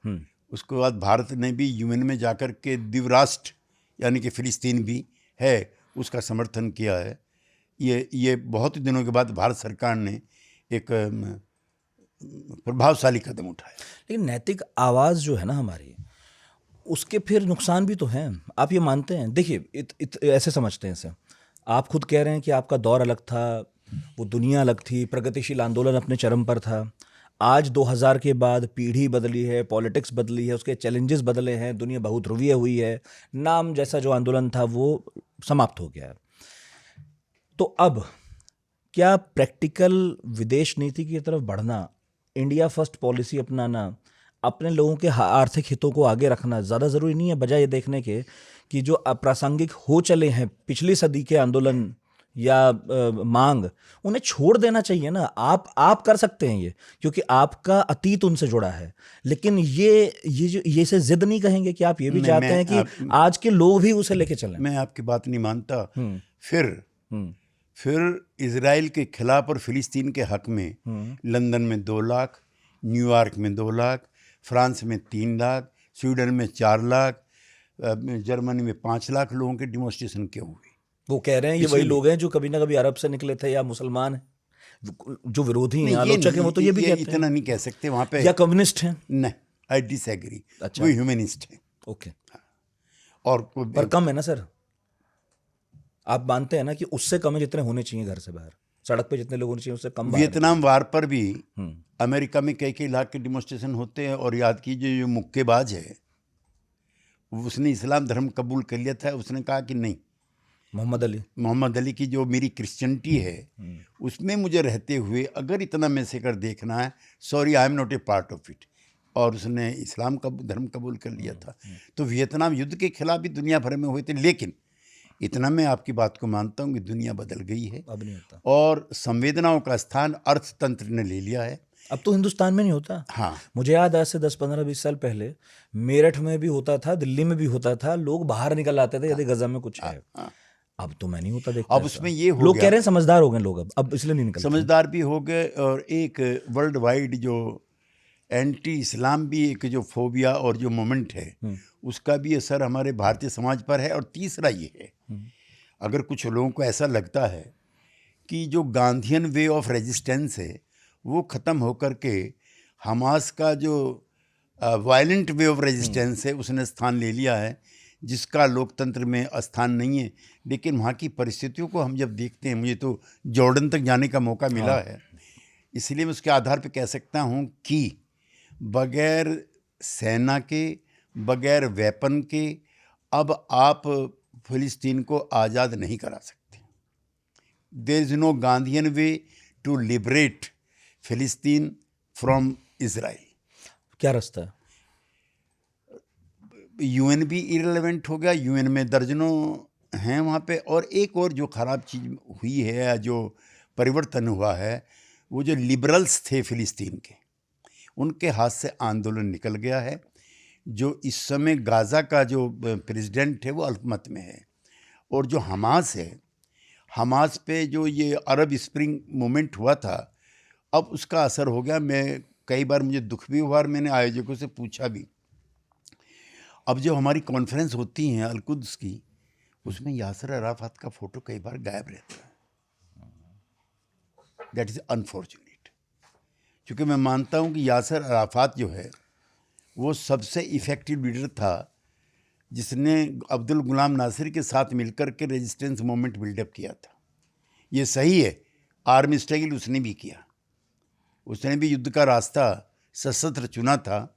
उसके बाद भारत ने भी यूएन में जाकर के द्वीप राष्ट्र यानी कि फ़िलिस्तीन भी है, उसका समर्थन किया है। ये बहुत दिनों के बाद भारत सरकार ने एक प्रभावशाली कदम उठाया। लेकिन नैतिक आवाज़ जो है ना हमारी, उसके फिर नुकसान भी तो हैं। आप ये मानते हैं? देखिए, ऐसे समझते हैं इसे, आप खुद कह रहे हैं कि आपका दौर अलग था, वो दुनिया अलग थी, प्रगतिशील आंदोलन अपने चरम पर था। आज 2000 के बाद पीढ़ी बदली है, पॉलिटिक्स बदली है, उसके चैलेंजेस बदले हैं, दुनिया बहुध्रुवीय हुई है, नाम जैसा जो आंदोलन था वो समाप्त हो गया है। तो अब क्या प्रैक्टिकल विदेश नीति की तरफ बढ़ना, इंडिया फर्स्ट पॉलिसी अपनाना, अपने लोगों के आर्थिक हितों को आगे रखना ज़्यादा ज़रूरी नहीं है, बजाय ये देखने के कि जो अप्रासंगिक हो चले हैं पिछली सदी के आंदोलन या मांग, उन्हें छोड़ देना चाहिए ना? आप कर सकते हैं ये, क्योंकि आपका अतीत उनसे जुड़ा है। लेकिन ये से जिद नहीं कहेंगे कि आप ये भी चाहते हैं कि आज के लोग भी उसे लेके चलें? मैं आपकी बात नहीं मानता। फिर इजराइल के खिलाफ और फिलिस्तीन के हक में लंदन में 2 लाख, न्यूयॉर्क में 2 लाख, फ्रांस में 3 लाख, स्वीडन में 4 लाख, जर्मनी में 5 लाख लोगों के डिमॉन्स्ट्रेशन क्यों हुए? वो कह रहे हैं ये वही लोग हैं जो कभी ना कभी अरब से निकले थे या मुसलमान हैं, जो विरोधी हैं, आलोचक हैं, वो तो ये भी कहते हैं। इतना नहीं कह सकते वहाँ पे, या कम्युनिस्ट हैं। नहीं, आई डिसएग्री। अच्छा, वो ह्यूमनिस्ट हैं। ओके। और पर कम है ना सर? आप मानते हैं ना कि उससे कम है जितने होने चाहिए घर से बाहर, सड़क पे जितने लोग होने चाहिए उससे कम। वियतनाम वार पर भी अमेरिका में कई लाख के डिमॉन्स्ट्रेशन होते हैं। और याद कीजिए, जो मुक्केबाज है उसने इस्लाम धर्म कबूल कर लिया था, उसने कहा कि नहीं, मोहम्मद अली की जो मेरी क्रिश्चियनिटी है उसमें मुझे रहते हुए अगर इतना में से कर देखना है, sorry I am not a part of it. और उसने इस्लाम का धर्म कबूल कर लिया था। तो वियतनाम युद्ध के खिलाफ भी दुनिया भर में हुए थे। लेकिन इतना मैं आपकी बात को मानता हूँ कि दुनिया बदल गई है, अब नहीं होता, और संवेदनाओं का स्थान अर्थतंत्र ने ले लिया है। अब तो हिंदुस्तान में नहीं होता। हाँ, मुझे याद है आज से 10-15-20 साल पहले मेरठ में भी होता था, दिल्ली में भी होता था, लोग बाहर निकल आते थे यदि गजा में कुछ है। अब तो मैं नहीं होता देखता। अब उसमें ये हो लोग गया, कह रहे हैं समझदार हो गए लोग, अब इसलिए नहीं निकलते। समझदार भी हो गए, और एक वर्ल्ड वाइड जो एंटी इस्लाम भी एक जो फोबिया और जो मोमेंट है उसका भी असर हमारे भारतीय समाज पर है। और तीसरा ये है, अगर कुछ लोगों को ऐसा लगता है कि जो गांधीयन वे ऑफ रेजिस्टेंस है वो ख़त्म होकर के हमास का जो वायलेंट वे ऑफ रेजिस्टेंस है, उसने स्थान ले लिया है, जिसका लोकतंत्र में स्थान नहीं है। लेकिन वहाँ की परिस्थितियों को हम जब देखते हैं, मुझे तो जॉर्डन तक जाने का मौका मिला है, इसलिए मैं उसके आधार पर कह सकता हूँ कि बगैर सेना के, बगैर वेपन के अब आप फिलिस्तीन को आज़ाद नहीं करा सकते। There is no Gandhian way to liberate फिलिस्तीन फ्रॉम इजराइल। क्या रास्ता है? यूएन भी इरेलेवेंट हो गया, यूएन में दर्जनों हैं वहाँ पे। और एक और जो ख़राब चीज़ हुई है या जो परिवर्तन हुआ है, वो जो लिबरल्स थे फिलिस्तीन के, उनके हाथ से आंदोलन निकल गया है। जो इस समय गाज़ा का जो प्रेसिडेंट है वो अल्पमत में है, और जो हमास है, हमास पे जो ये अरब स्प्रिंग मूवमेंट हुआ था, अब उसका असर हो गया। मैं कई बार, मुझे दुख भी हुआ और मैंने आयोजकों से पूछा भी, अब जो हमारी कॉन्फ्रेंस होती हैं अल-कुद्स की, उसमें यासर अराफात का फ़ोटो कई बार गायब रहता है। दैट इज़ अनफॉर्चुनेट, क्योंकि मैं मानता हूँ कि यासर अराफात जो है वो सबसे इफ़ेक्टिव लीडर था, जिसने अब्दुल गुलाम नासिर के साथ मिलकर के रेजिस्टेंस मूवमेंट बिल्डअप किया था। ये सही है, आर्मी स्ट्रगल उसने भी किया, उसने भी युद्ध का रास्ता सशस्त्र चुना था।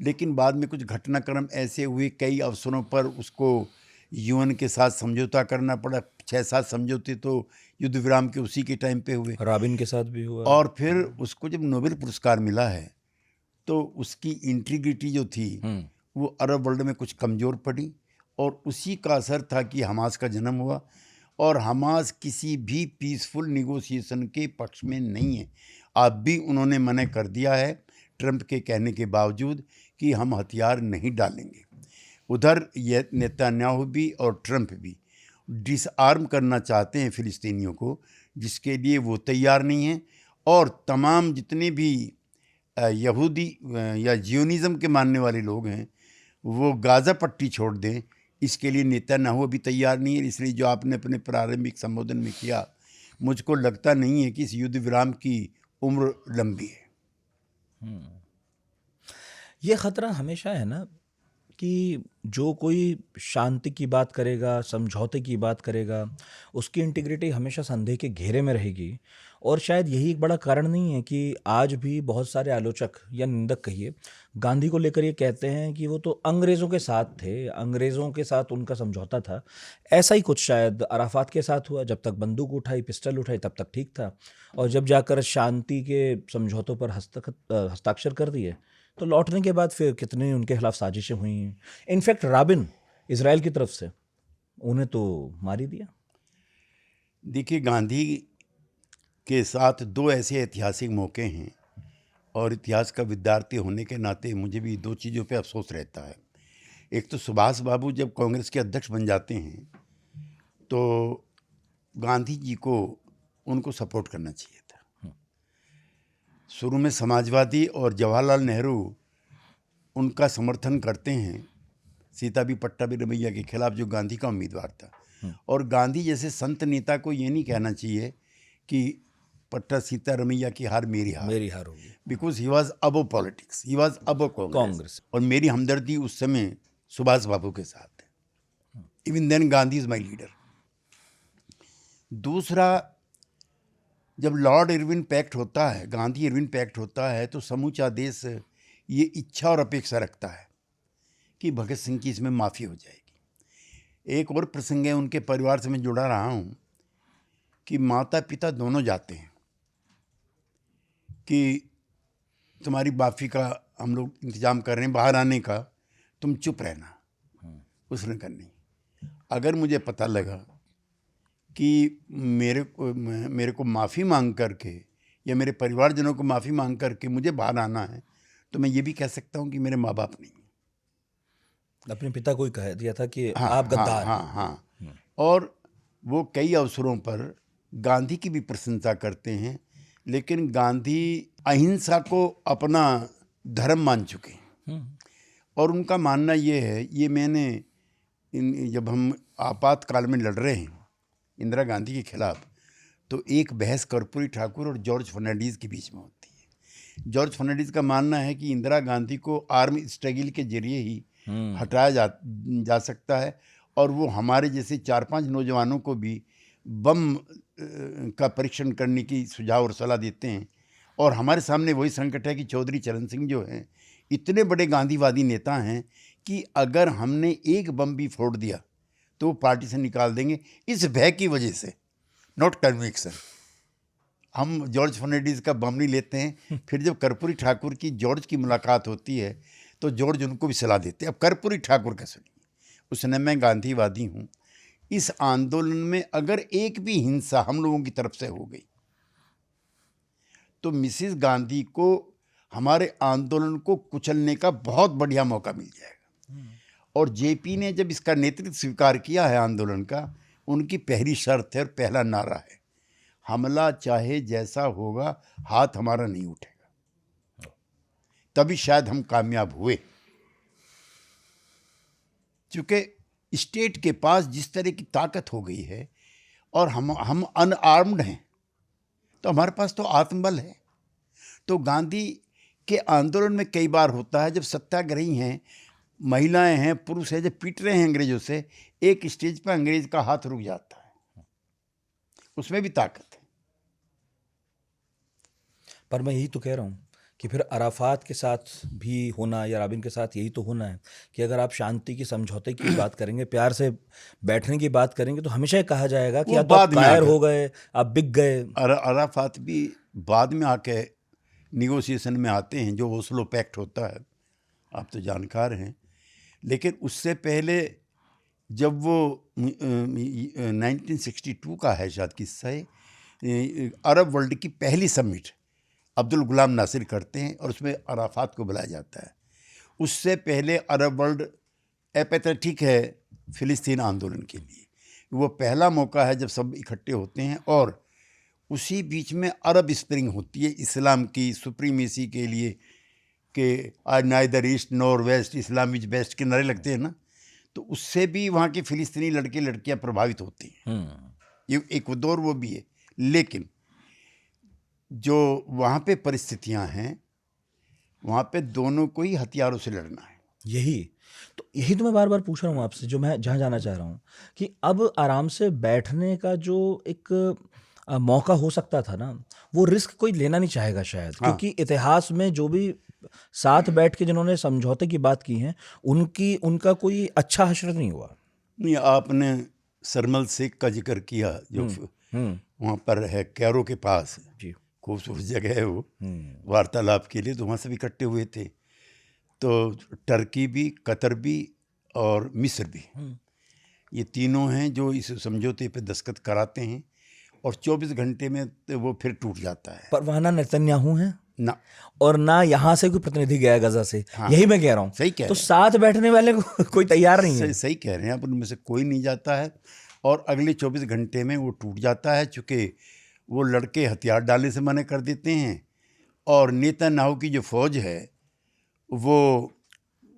लेकिन बाद में कुछ घटनाक्रम ऐसे हुए, कई अवसरों पर उसको यूएन के साथ समझौता करना पड़ा। 6-7 समझौते तो युद्ध विराम के उसी के टाइम पे हुए। राबिन के साथ भी हुआ। और फिर उसको जब नोबेल पुरस्कार मिला है, तो उसकी इंटीग्रिटी जो थी वो अरब वर्ल्ड में कुछ कमज़ोर पड़ी, और उसी का असर था कि हमास का जन्म हुआ। और हमास किसी भी पीसफुल निगोशिएशन के पक्ष में नहीं है। अब भी उन्होंने मना कर दिया है, ट्रंप के कहने के बावजूद, कि हम हथियार नहीं डालेंगे। उधर ये नेतन्याहू भी और ट्रंप भी डिसआर्म करना चाहते हैं फ़िलिस्तीनियों को, जिसके लिए वो तैयार नहीं हैं। और तमाम जितने भी यहूदी या जियोनिज़म के मानने वाले लोग हैं, वो गाज़ा पट्टी छोड़ दें, इसके लिए नेतन्याहू अभी तैयार नहीं है। इसलिए जो आपने अपने प्रारंभिक संबोधन में किया, मुझको लगता नहीं है कि इस युद्ध विराम की उम्र लंबी है। ये ख़तरा हमेशा है ना कि जो कोई शांति की बात करेगा, समझौते की बात करेगा, उसकी इंटीग्रिटी हमेशा संदेह के घेरे में रहेगी। और शायद यही एक बड़ा कारण नहीं है कि आज भी बहुत सारे आलोचक या निंदक कहिए, गांधी को लेकर ये कहते हैं कि वो तो अंग्रेज़ों के साथ थे, अंग्रेज़ों के साथ उनका समझौता था। ऐसा ही कुछ शायद अराफात के साथ हुआ। जब तक बंदूक उठाई, पिस्टल उठाई, तब तक ठीक था, और जब जाकर शांति के समझौतों पर हस्ताक्षर कर दिए, तो लौटने के बाद फिर कितने उनके खिलाफ साजिशें हुई हैं। इनफैक्ट राबिन इजराइल की तरफ से, उन्हें तो मार ही दिया। देखिए, गांधी के साथ 2 ऐसे ऐतिहासिक मौके हैं, और इतिहास का विद्यार्थी होने के नाते मुझे भी 2 चीज़ों पे अफसोस रहता है। एक तो सुभाष बाबू जब कांग्रेस के अध्यक्ष बन जाते हैं, तो गांधी जी को उनको सपोर्ट करना चाहिए था। शुरू में समाजवादी और जवाहरलाल नेहरू उनका समर्थन करते हैं, सीताबी पट्टाभी रमैया के खिलाफ, जो गांधी का उम्मीदवार था। और गांधी जैसे संत नेता को ये नहीं कहना चाहिए कि पट्टा सीता रमैया की हार मेरी हार होगी, because he was above politics, he was above Congress. और मेरी हमदर्दी उस समय सुभाष बाबू के साथ है। Even then Gandhi is my leader. दूसरा, जब लॉर्ड इरविन पैक्ट होता है, गांधी इरविन पैक्ट होता है, तो समूचा देश ये इच्छा और अपेक्षा रखता है कि भगत सिंह की इसमें माफ़ी हो जाएगी। एक और प्रसंग है, उनके परिवार से मैं जुड़ा रहा हूँ, कि माता पिता दोनों जाते हैं कि तुम्हारी माफ़ी का हम लोग इंतज़ाम कर रहे हैं, बाहर आने का, तुम चुप रहना। उसने कहा नहीं, अगर मुझे पता लगा कि मेरे को माफ़ी मांग करके या मेरे परिवारजनों को माफ़ी मांग करके मुझे बाहर आना है, तो मैं ये भी कह सकता हूँ कि मेरे माँ बाप नहीं हैं। अपने पिता को ही कह दिया था कि हाँ, आप गद्दार। हाँ। और वो कई अवसरों पर गांधी की भी प्रशंसा करते हैं, लेकिन गांधी अहिंसा को अपना धर्म मान चुके हैं। और उनका मानना ये है, ये मैंने जब हम आपातकाल में लड़ रहे हैं इंदिरा गांधी के खिलाफ, तो एक बहस कर्पूरी ठाकुर और जॉर्ज फर्नांडीज़ के बीच में होती है। जॉर्ज फर्नांडिस का मानना है कि इंदिरा गांधी को आर्मी स्ट्रगल के जरिए ही हटाया जा सकता है, और वो हमारे जैसे 4-5 नौजवानों को भी बम का परीक्षण करने की सुझाव और सलाह देते हैं। और हमारे सामने वही संकट है कि चौधरी चरण सिंह जो हैं इतने बड़े गांधीवादी नेता हैं कि अगर हमने एक बम भी फोड़ दिया तो वो पार्टी से निकाल देंगे, इस भय की वजह से, नॉट कन्विक्शन। हम जॉर्ज फर्नांडिस का बम नहीं लेते हैं। फिर जब कर्पूरी ठाकुर की जॉर्ज की मुलाकात होती है तो जॉर्ज उनको भी सलाह देते हैं। अब कर्पूरी ठाकुर का सुनिए, उसने मैं गांधीवादी हूँ, इस आंदोलन में अगर एक भी हिंसा हम लोगों की तरफ से हो गई तो मिसिस गांधी को हमारे आंदोलन को कुचलने का बहुत बढ़िया मौका मिल जाएगा। और जेपी ने जब इसका नेतृत्व स्वीकार किया है आंदोलन का, उनकी पहली शर्त है और पहला नारा है, हमला चाहे जैसा होगा हाथ हमारा नहीं उठेगा। तभी शायद हम कामयाब हुए, क्योंकि स्टेट के पास जिस तरह की ताकत हो गई है और हम अनआर्म्ड हैं, तो हमारे पास तो आत्मबल है। तो गांधी के आंदोलन में कई बार होता है जब सत्याग्रही हैं, महिलाएं हैं, पुरुष हैं, जब पीट रहे हैं अंग्रेजों से, एक स्टेज पर अंग्रेज का हाथ रुक जाता है, उसमें भी ताकत है। पर मैं यही तो कह रहा हूँ कि फिर अराफात के साथ भी होना या राबिन के साथ यही तो होना है कि अगर आप शांति की, समझौते की बात करेंगे, प्यार से बैठने की बात करेंगे, तो हमेशा कहा जाएगा कि वो या तो आप बाद में कायर आकर- हो गए, आप बिक गए। अराफात भी बाद में आके निगोशिएशन में आते हैं, जो ओस्लो पैक्ट होता है, आप तो जानकार हैं। लेकिन उससे पहले जब वो 1962 का है शायद किस्सा है, अरब वर्ल्ड की पहली समिट अब्दुल गुलाम नासिर करते हैं और उसमें अराफात को बुलाया जाता है। उससे पहले अरब वर्ल्ड एपैथेटिक है फिलिस्तीन आंदोलन के लिए। वो पहला मौका है जब सब इकट्ठे होते हैं, और उसी बीच में अरब स्प्रिंग होती है इस्लाम की सुप्रीमेसी के लिए, कि आज neither east nor west, Islam is best के नारे लगते हैं ना, तो उससे भी वहाँ के फिलिस्तीनी लड़के लड़कियाँ प्रभावित होती हैं। ये एक दौर वो भी है। लेकिन जो वहाँ पे परिस्थितियाँ हैं, वहाँ पे दोनों को ही हथियारों से लड़ना है। यही तो मैं बार बार पूछ रहा हूँ आपसे, जो मैं जहाँ जाना चाह रहा हूँ कि अब आराम से बैठने का जो एक मौका हो सकता था ना, वो रिस्क कोई लेना नहीं चाहेगा शायद, क्योंकि इतिहास में जो भी साथ बैठ के जिन्होंने समझौते की बात की है, उनका कोई अच्छा हश्र नहीं हुआ। नहीं, आपने सरमल शेख का जिक्र किया, जो वहाँ पर है कैरो के पास, जी, खूबसूरत जगह है वो वार्तालाप के लिए, तो वहाँ सब इकट्ठे हुए थे। तो टर्की भी, कतर भी और मिस्र भी, ये तीनों हैं जो इस समझौते पे दस्तखत कराते हैं, और 24 घंटे में तो वो फिर टूट जाता है। पर वहाँ ना नेतन्याहू है ना, और ना यहाँ से कोई प्रतिनिधि गया गजा से। हाँ, यही मैं कह रहा हूँ। सही कह तो रहे हैं। साथ बैठने वाले को कोई तैयार नहीं है। सही कह रहे हैं आप, उनमें से कोई नहीं जाता है, और अगले 24 घंटे में वो टूट जाता है, चूँकि वो लड़के हथियार डालने से मना कर देते हैं, और नेतन्याहू की जो फौज है वो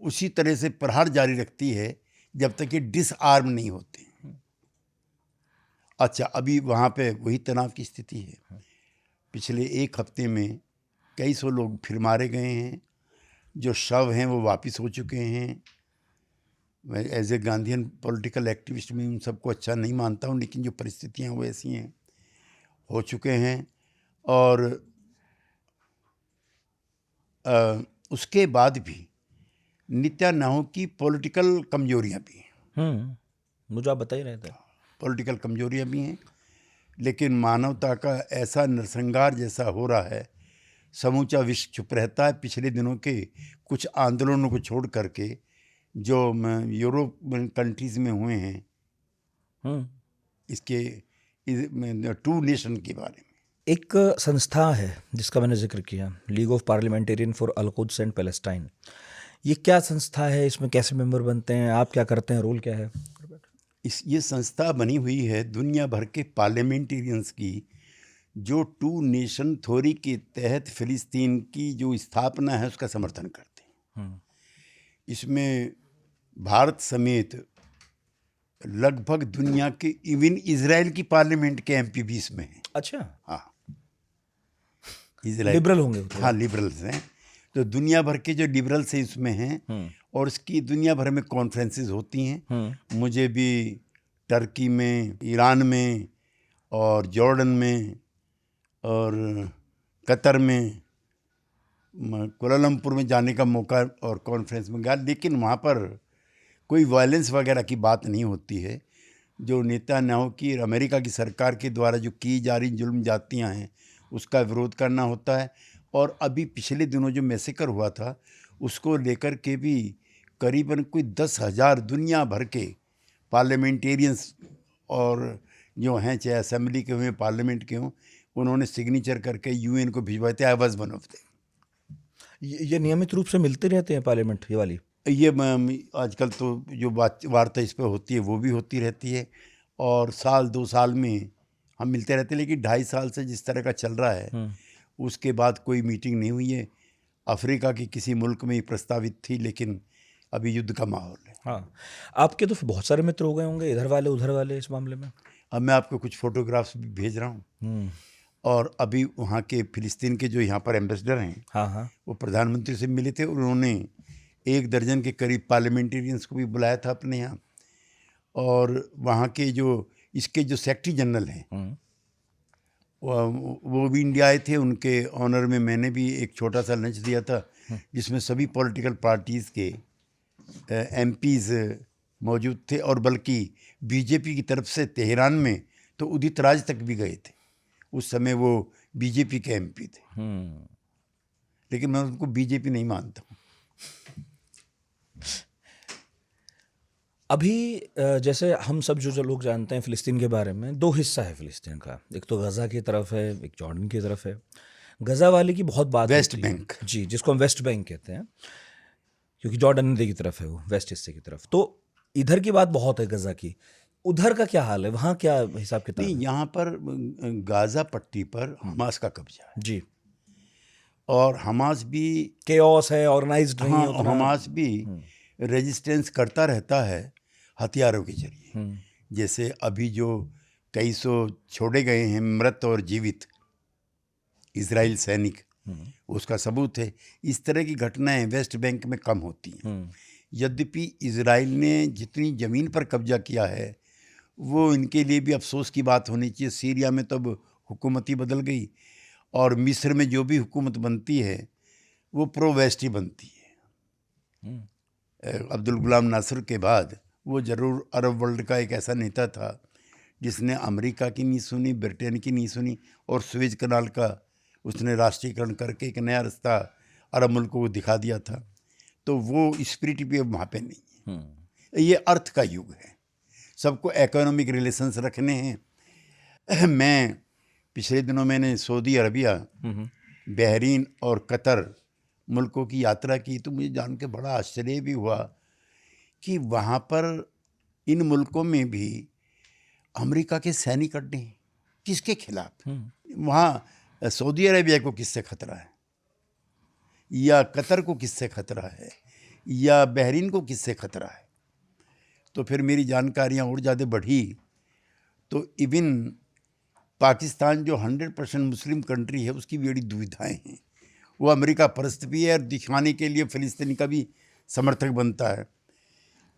उसी तरह से प्रहार जारी रखती है जब तक ये डिसआर्म नहीं होते। अच्छा, अभी वहाँ पे वही तनाव की स्थिति है। पिछले एक हफ्ते में कई सौ लोग फिर मारे गए हैं, जो शव हैं वो वापस हो चुके हैं। मैं as a Gandhian political activist में उन सबको अच्छा नहीं मानता हूँ, लेकिन जो परिस्थितियाँ वो ऐसी हैं, हो चुके हैं। और उसके बाद भी नेतन्याहू की पॉलिटिकल कमजोरियाँ भी हैं। मुझे आप बता ही रहे थे, पॉलिटिकल कमजोरियाँ भी हैं, लेकिन मानवता का ऐसा नरसंहार जैसा हो रहा है, समूचा विश्व चुप रहता है। पिछले दिनों के कुछ आंदोलनों को छोड़ करके जो यूरोप कंट्रीज़ में हुए हैं, इसके टू नेशन के बारे में। एक संस्था है जिसका मैंने जिक्र किया, league of parliamentarian for Al Quds and Palestine. ये क्या संस्था है, इसमें कैसे मेंबर बनते हैं, आप क्या करते हैं, रोल क्या है? ये संस्था बनी हुई है दुनिया भर के पार्लियामेंटेरियंस की, जो टू नेशन थ्योरी के तहत फिलिस्तीन की जो स्थापना है उसका समर्थन करते हैं। इसमें भारत समेत लगभग दुनिया के, इवन इजराइल की पार्लियामेंट के एमपी भी इसमें हैं। अच्छा, हाँ, इजराइल लिबरल होंगे वो थोड़ा। हाँ लिबरल्स हैं, तो दुनिया भर के जो लिबरल्स हैं इसमें हैं, और इसकी दुनिया भर में कॉन्फ्रेंसेस होती हैं। मुझे भी टर्की में, ईरान में और जॉर्डन में और कतर में, कुआलालंपुर में जाने का मौका और कॉन्फ्रेंस में गया, लेकिन वहाँ पर कोई वायलेंस वगैरह की बात नहीं होती है। जो नेतान्याहू की अमेरिका की सरकार के द्वारा जो की जा रही जुल्म जातियाँ हैं उसका विरोध करना होता है। और अभी पिछले दिनों जो मैसेकर हुआ था उसको लेकर के भी करीबन कोई 10,000 दुनिया भर के पार्लियामेंटेरियंस और जो हैं, चाहे असेंबली के हों पार्लियामेंट के हों, उन्होंने सिग्नेचर करके यूएन को भिजवाए थे। I was one of them. ये नियमित रूप से मिलते रहते हैं पार्लियामेंट ये वाली? ये आजकल तो जो वार्ता इस पर होती है वो भी होती रहती है, और साल 2 साल में हम मिलते रहते हैं। लेकिन 2.5 साल से जिस तरह का चल रहा है उसके बाद कोई मीटिंग नहीं हुई है। अफ्रीका के किसी मुल्क में ही प्रस्तावित थी, लेकिन अभी युद्ध का माहौल है। हाँ, आपके तो बहुत सारे मित्र हो गए होंगे, इधर वाले उधर वाले, इस मामले में। अब मैं आपको कुछ फोटोग्राफ्स भी भेज रहा हूँ। और अभी वहाँ के फिलिस्तीन के जो यहाँ पर एम्बेसडर हैं, हाँ, वो प्रधानमंत्री से मिले थे। उन्होंने 1 दर्जन के करीब पार्लियामेंटेरियंस को भी बुलाया था अपने यहाँ। और वहाँ के जो इसके जो सेक्रेटरी जनरल हैं वो भी इंडिया आए थे। उनके ऑनर में मैंने भी एक छोटा सा लंच दिया था जिसमें सभी पॉलिटिकल पार्टीज़ के एमपीज़ मौजूद थे, और बल्कि बीजेपी की तरफ से तेहरान में तो उदित राज तक भी गए थे। उस समय वो बीजेपी के एमपी थे, लेकिन मैं उनको बीजेपी नहीं मानता हूँ। अभी जैसे हम सब जो लोग जानते हैं फ़िलिस्तीन के बारे में, 2 हिस्सा है फ़िलिस्तीन का। एक तो गज़ा की तरफ है, एक जॉर्डन की तरफ है। गज़ा वाले की बहुत बात वेस्ट होती है। बैंक। जी, जिसको हम वेस्ट बैंक कहते हैं, क्योंकि जॉर्डन नदी की तरफ है वो, वेस्ट हिस्से की तरफ। तो इधर की बात बहुत है गज़ा की। उधर का क्या हाल है? वहाँ क्या हिसाब किताब नहीं, है? यहाँ पर गाज़ा पट्टी पर हमास का कब्जा है, जी, और हमास भी केओस है, ऑर्गेनाइज्ड नहीं है हाँ, उतना। हमास भी रेजिस्टेंस करता रहता है हथियारों के जरिए। जैसे अभी जो कई सौ छोड़े गए हैं मृत और जीवित इजराइल सैनिक, उसका सबूत है। इस तरह की घटनाएं वेस्ट बैंक में कम होती हैं। यद्यपि इजराइल ने जितनी ज़मीन पर कब्जा किया है वो इनके लिए भी अफसोस की बात होनी चाहिए। सीरिया में तो अब हुकूमत ही बदल गई, और मिस्र में जो भी हुकूमत बनती है वो प्रो वेस्ट ही बनती है। अब्दुल गुलाम नासिर के बाद वो ज़रूर अरब वर्ल्ड का एक ऐसा नेता था जिसने अमेरिका की नहीं सुनी, ब्रिटेन की नहीं सुनी, और सुएज कनाल का उसने राष्ट्रीयकरण करके एक नया रास्ता अरब मुल्कों को दिखा दिया था। तो वो स्पिरिट भी अब वहाँ पे नहीं है। ये अर्थ का युग है, सबको इकोनॉमिक रिलेशंस रखने हैं। मैं पिछले दिनों मैंने सऊदी अरबिया, बहरीन और कतर मुल्कों की यात्रा की, तो मुझे जान के बड़ा आश्चर्य भी हुआ कि वहाँ पर इन मुल्कों में भी अमेरिका के सैनिक अड्डे हैं। किसके खिलाफ? वहाँ सऊदी अरेबिया को किससे खतरा है, या कतर को किससे खतरा है, या बहरीन को किससे खतरा है? तो फिर मेरी जानकारियाँ और ज़्यादा बढ़ी, तो इवन पाकिस्तान जो 100% मुस्लिम कंट्री है उसकी भी बड़ी दुविधाएं हैं। वो अमेरिका परस्त भी है और दिखाने के लिए फ़िलिस्तीनी का भी समर्थक बनता है।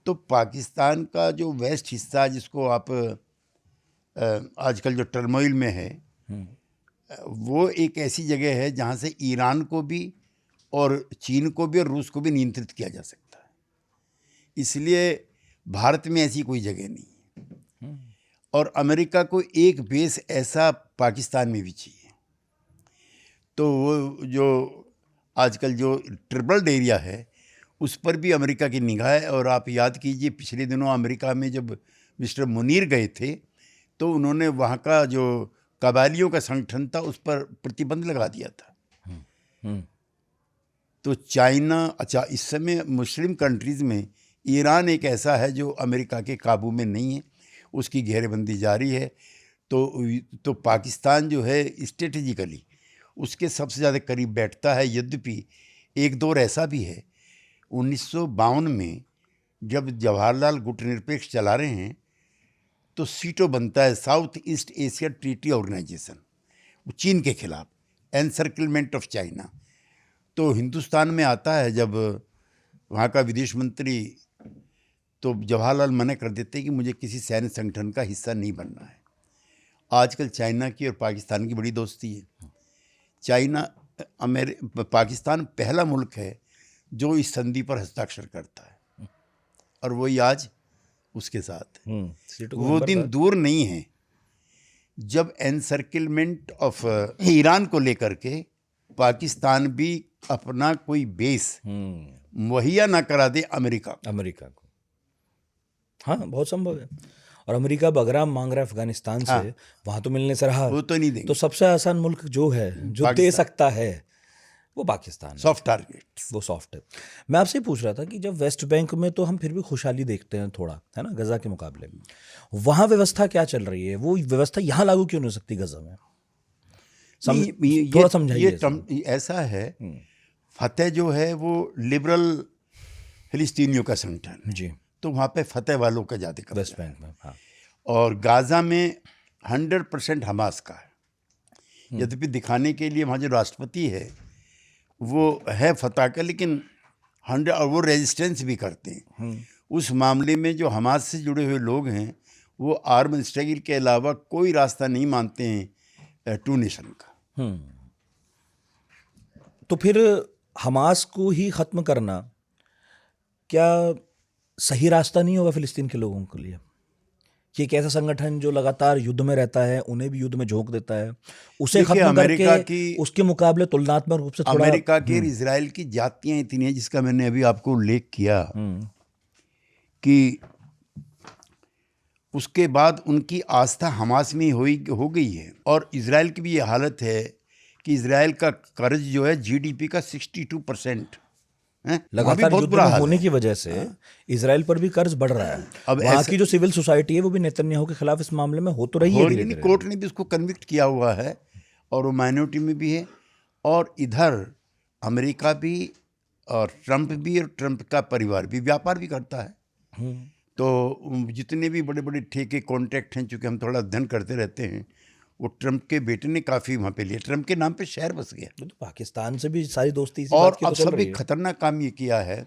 तो पाकिस्तान का जो वेस्ट हिस्सा जिसको आप आजकल जो टर्मोइल में है, वो एक ऐसी जगह है जहाँ से ईरान को भी और चीन को भी और रूस को भी नियंत्रित किया जा सकता है। इसलिए भारत में ऐसी कोई जगह नहीं है, और अमेरिका को एक बेस ऐसा पाकिस्तान में भी चाहिए। तो वो जो आजकल जो ट्रिपल्ड एरिया है उस पर भी अमेरिका की निगाह है। और आप याद कीजिए पिछले दिनों अमेरिका में जब मिस्टर मुनीर गए थे तो उन्होंने वहाँ का जो कबायलियों का संगठन था उस पर प्रतिबंध लगा दिया था। तो चाइना, अच्छा इस समय मुस्लिम कंट्रीज़ में ईरान एक ऐसा है जो अमेरिका के काबू में नहीं है, उसकी घेरेबंदी जारी है। तो पाकिस्तान जो है स्ट्रेटेजिकली उसके सबसे ज़्यादा करीब बैठता है। यद्यपि एक दौर ऐसा भी है 1952 में जब जवाहरलाल गुटनिरपेक्ष चला रहे हैं तो सीटो बनता है South East Asia Treaty Organisation, वो चीन के खिलाफ। Encirclement of China. तो हिंदुस्तान में आता है जब वहाँ का विदेश मंत्री, तो जवाहरलाल मना कर देते हैं कि मुझे किसी सैन्य संगठन का हिस्सा नहीं बनना है। आजकल चाइना की और पाकिस्तान की बड़ी दोस्ती है। पाकिस्तान पहला मुल्क है जो इस संधि पर हस्ताक्षर करता है, और वही आज उसके साथ है। वो दिन दूर नहीं है जब एनसर्किलमेंट ऑफ ईरान को लेकर के पाकिस्तान भी अपना कोई बेस मुहैया ना करा दे अमेरिका को। हाँ, बहुत संभव है। और अमेरिका बगराम मांग रहा है अफगानिस्तान से, वहां तो मिलने से रहा, वो तो नहीं देंगे। तो सबसे आसान मुल्क जो है जो दे सकता है वो पाकिस्तान, सॉफ्ट टारगेट, वो सॉफ्ट है। मैं आपसे पूछ रहा था कि जब वेस्ट बैंक में तो हम फिर भी खुशहाली देखते हैं थोड़ा, है ना, गजा के मुकाबले, वहां व्यवस्था क्या चल रही है? वो व्यवस्था यहाँ लागू क्यों नहीं हो सकती गजा में? थोड़ा समझाइए। ये ऐसा है, फतेह जो है वो लिबरल फिलिस्तीनियों का संगठन जी, तो वहाँ पे फतेह वालों का ज़्यादा कब्जा वेस्ट बैंक में। हाँ। और गाज़ा में 100% हमास का है। यद्यपि दिखाने के लिए वहाँ जो राष्ट्रपति है वो है फतह का, लेकिन 100, और वो रेजिस्टेंस भी करते हैं। उस मामले में जो हमास से जुड़े हुए लोग हैं वो आर्म स्ट्रगल के अलावा कोई रास्ता नहीं मानते हैं टू नेशन का। तो फिर हमास को ही ख़त्म करना क्या सही रास्ता नहीं होगा फिलिस्तीन के लोगों के लिए? कि एक ऐसा संगठन जो लगातार युद्ध में रहता है, उन्हें भी युद्ध में झोंक देता है, उसे खत्म करके उसके मुकाबले तुलनात्मक रूप से थोड़ा अमेरिका के और इजराइल की जातियां इतनी हैं, जिसका मैंने अभी आपको उल्लेख किया कि उसके बाद उनकी आस्था हमास में हो गई है। और इजराइल की भी ये हालत है कि इजराइल का कर्ज जो है जीडीपी का 62% लगातार युद्ध होने की वजह से इजराइल पर भी कर्ज बढ़ रहा है। अब वहाँ की जो सिविल सोसाइटी है वो भी नेतन्याहू के खिलाफ इस मामले में हो तो रही है धीरे-धीरे। कोर्ट ने भी उसको कन्विक्ट किया हुआ है और वो माइनॉरिटी में भी है। और इधर अमेरिका भी और ट्रंप का परिवार भी व्यापार भी करता है। तो जितने भी बड़े बड़े ठेके कॉन्ट्रैक्ट हैं, चूँकि हम थोड़ा अध्ययन करते रहते हैं, वो ट्रंप के बेटे ने काफ़ी वहाँ पे लिया। ट्रंप के नाम पे शहर बस गया। तो पाकिस्तान से भी सारी दोस्ती और अब सबसे खतरनाक काम ये किया है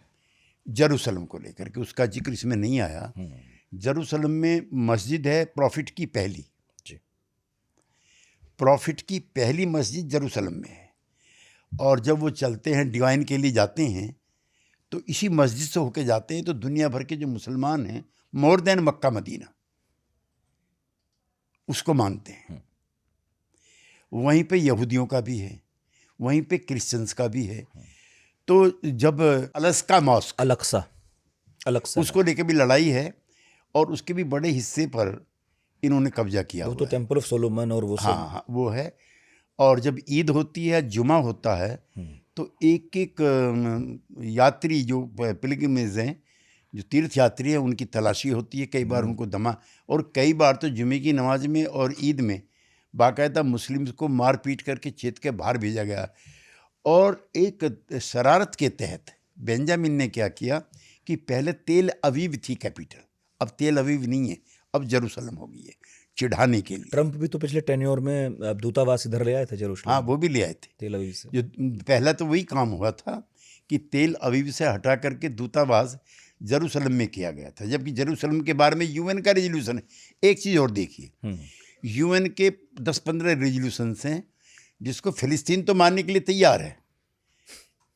जेरूसलम को लेकर के, उसका जिक्र इसमें नहीं आया। जेरूसलम में मस्जिद है प्रॉफिट की पहली जी, प्रॉफिट की पहली मस्जिद जेरूसलम में है। और जब वो चलते हैं डिवाइन के लिए जाते हैं तो इसी मस्जिद से होके जाते हैं। तो दुनिया भर के जो मुसलमान हैं, मोर देन मक्का मदीना, उसको मानते हैं। वहीं पे यहूदियों का भी है, वहीं पे क्रिश्चियंस का भी है। तो जब अलस्का मॉस्क अलक्सा उसको लेके भी लड़ाई है और उसके भी बड़े हिस्से पर इन्होंने कब्जा किया हुआ है। तो टेम्पल ऑफ सोलोमन और वो हाँ वो है। और जब ईद होती है, जुमा होता है, तो एक एक यात्री जो पिलग्रिमेज हैं, जो तीर्थ यात्री हैं, उनकी तलाशी होती है। कई बार उनको दमा, और कई बार तो जुमे की नमाज में और ईद में बाकायदा मुस्लिम्स को मार पीट करके चेत के बाहर भेजा गया। और एक शरारत के तहत बेंजामिन ने क्या किया कि पहले तेल अवीव थी कैपिटल, अब तेल अवीव नहीं है, अब जेरूसलम हो गई है, चिढ़ाने के लिए। ट्रंप भी तो पिछले टेन्योर में दूतावास इधर ले आए थे जेरूसलम। हाँ, वो भी ले आए थे तेल अवीव से। जो पहला तो वही काम हुआ था कि तेल अवीव से हटा करके दूतावास जेरूसलम में किया गया था, जबकि जेरूसलम के बारे में यूएन का रेजोल्यूशन है। एक चीज़ और देखिए, यूएन के 10-15 रेजोल्यूशंस हैं जिसको फिलिस्तीन तो मानने के लिए तैयार है,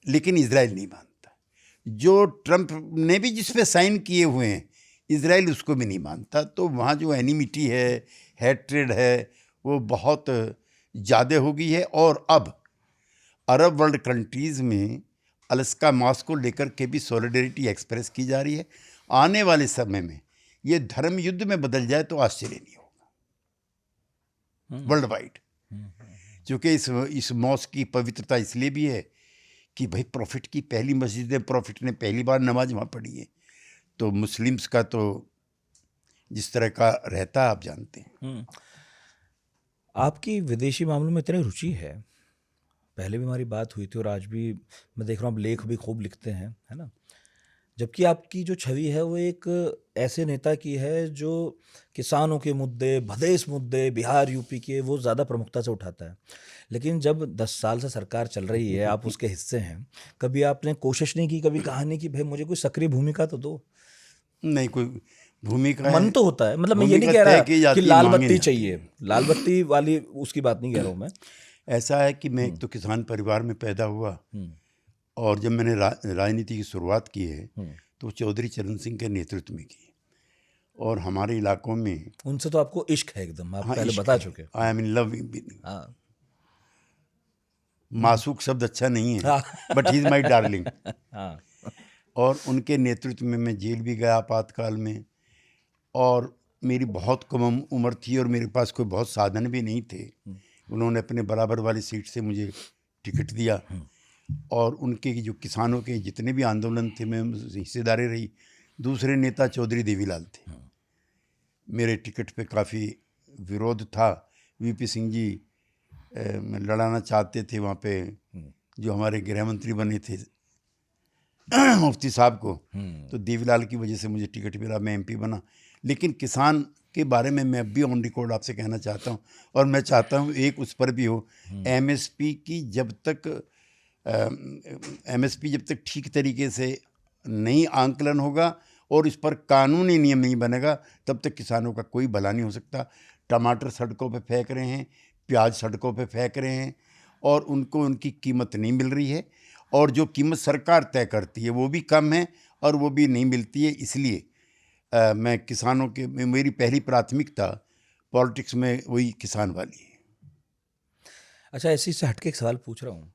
लेकिन इजराइल नहीं मानता। जो ट्रंप ने भी जिस पे साइन किए हुए हैं, इजराइल उसको भी नहीं मानता। तो वहाँ जो एनिमिटी है, हैट्रेड है, वो बहुत ज़्यादा हो गई है। और अब अरब वर्ल्ड कंट्रीज़ में अलस्का मॉस्क को लेकर के भी सॉलिडरिटी एक्सप्रेस की जा रही है। आने वाले समय में ये धर्म युद्ध में बदल जाए तो आश्चर्य नहीं होगा वर्ल्ड वाइड। क्योंकि इस मॉस्क की पवित्रता इसलिए भी है कि भाई प्रॉफिट की पहली मस्जिद है, प्रॉफिट ने पहली बार नमाज वहाँ पढ़ी है। तो मुस्लिम्स का तो जिस तरह का रहता है आप जानते हैं। आपकी विदेशी मामलों में इतनी रुचि है, पहले भी हमारी बात हुई थी और आज भी मैं देख रहा हूँ आप लेख भी खूब लिखते हैं, है ना। जबकि आपकी जो छवि है वो एक ऐसे नेता की है जो किसानों के मुद्दे, भदेश मुद्दे, बिहार यूपी के वो ज़्यादा प्रमुखता से उठाता है। लेकिन जब 10 साल से सरकार चल रही है, आप उसके हिस्से हैं, कभी आपने कोशिश नहीं की, कभी कहा नहीं कि भाई मुझे कोई सक्रिय भूमिका तो दो? नहीं, कोई भूमिका मन है, तो होता है, मतलब मैं ये नहीं भूमिका कह तय रहा की कि जाती है, लाल मांगे बत्ती नहीं जाती। चाहिए, लाल बत्ती वाली उसकी बात नहीं कह रहा हूँ मैं। ऐसा है कि मैं एक तो किसान परिवार में पैदा हुआ, हम्म, और जब मैंने राजनीति की शुरुआत की है हम्म। तो चौधरी चरण सिंह के नेतृत्व में की, और हमारे इलाकों में, उनसे तो आपको इश्क है एकदम, आप हाँ, पहले इश्क बता है। चुके। I am in love. हाँ। मासूक शब्द अच्छा नहीं है, हाँ। But he is my darling. हाँ। और उनके नेतृत्व में मैं जेल भी गया आपातकाल में, और मेरी बहुत कम उम्र थी और मेरे पास कोई बहुत साधन भी नहीं थे। उन्होंने अपने बराबर वाली सीट से मुझे टिकट दिया, और उनके जो किसानों के जितने भी आंदोलन थे मैं हिस्सेदारी रही। दूसरे नेता चौधरी देवीलाल थे, मेरे टिकट पे काफ़ी विरोध था। वीपी सिंह जी लड़ाना चाहते थे वहाँ पे, जो हमारे गृह मंत्री बने थे मुफ्ती साहब को, तो देवीलाल की वजह से मुझे टिकट मिला, मैं एमपी बना। लेकिन किसान के बारे में मैं अब भी ऑन रिकॉर्ड आपसे कहना चाहता हूँ, और मैं चाहता हूँ एक उस पर भी हो, एमएसपी की जब तक एमएसपी जब तक ठीक तरीके से नहीं आंकलन होगा और इस पर कानूनी नियम नहीं बनेगा, तब तक किसानों का कोई भला नहीं हो सकता। टमाटर सड़कों पे फेंक रहे हैं, प्याज सड़कों पे फेंक रहे हैं, और उनको उनकी कीमत नहीं मिल रही है, और जो कीमत सरकार तय करती है वो भी कम है और वो भी नहीं मिलती है। इसलिए मैं किसानों के, मेरी पहली प्राथमिकता पॉलिटिक्स में वही किसान वाली है। अच्छा, ऐसे से हटके एक सवाल पूछ रहा हूँ।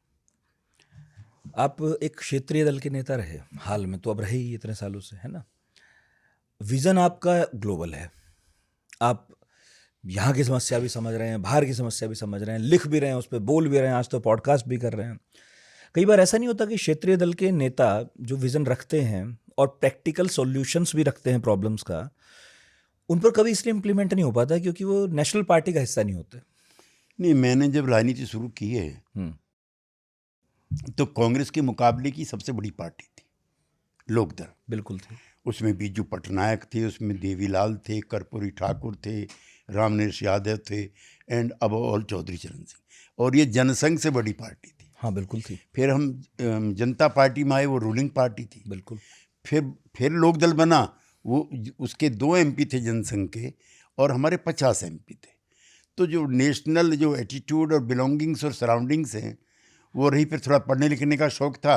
आप एक क्षेत्रीय दल के नेता रहे हाल में, तो अब रहे ही इतने सालों से, है ना? विजन आपका ग्लोबल है, आप यहाँ की समस्या भी समझ रहे हैं, बाहर की समस्या भी समझ रहे हैं, लिख भी रहे हैं, उस पर बोल भी रहे हैं, आज तो पॉडकास्ट भी कर रहे हैं। कई बार ऐसा नहीं होता कि क्षेत्रीय दल के नेता जो विजन रखते हैं और प्रैक्टिकल सॉल्यूशंस भी रखते हैं प्रॉब्लम्स का, उन पर कभी इसलिए इम्प्लीमेंट नहीं हो पाता क्योंकि वो नेशनल पार्टी का हिस्सा नहीं होते? नहीं, मैंने जब राजनीति शुरू की है तो कांग्रेस के मुकाबले की सबसे बड़ी पार्टी थी लोकदल। बिल्कुल थी। उसमें बीजू पटनायक थे, उसमें देवीलाल थे, कर्पूरी ठाकुर थे, रामनरेश यादव थे, एंड अब ऑल चौधरी चरण सिंह, और ये जनसंघ से बड़ी पार्टी थी। हाँ, बिल्कुल थी। फिर हम जनता पार्टी में आए, वो रूलिंग पार्टी थी। बिल्कुल। फिर लोकदल बना, वो उसके 2 एमपी थे जनसंघ के, और हमारे 50 एमपी थे। तो जो नेशनल जो एटीट्यूड और बिलोंगिंग्स और सराउंडिंग्स हैं वो रही। फिर थोड़ा पढ़ने लिखने का शौक़ था,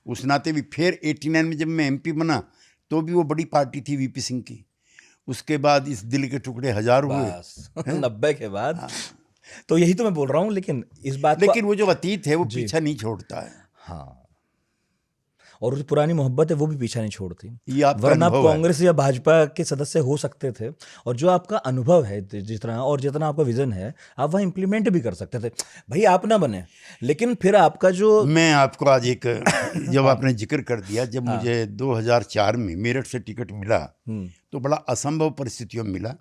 उस नाते भी। फिर 89 में जब मैं एमपी बना तो भी वो बड़ी पार्टी थी वीपी सिंह की। उसके बाद इस दिल के टुकड़े 1000 हुए, बस 90 के बाद। तो यही तो मैं बोल रहा हूँ, लेकिन इस बात लेकिन वो जो अतीत है वो जी। पीछा नहीं छोड़ता है। हाँ, और जो पुरानी मोहब्बत है वो भी पीछा नहीं छोड़ती। ये आपका वरना आप अनुभव है। कांग्रेस या भाजपा के सदस्य हो सकते थे, और जो आपका अनुभव है, जितना और जितना आपका विजन है, आप वहाँ इम्प्लीमेंट भी कर सकते थे। भाई आप ना बने, लेकिन फिर आपका जो, मैं आपको आज एक जब आपने जिक्र कर दिया, जब मुझे 2004 में मेरठ से टिकट मिला तो बड़ा असंभव परिस्थितियों में मिला।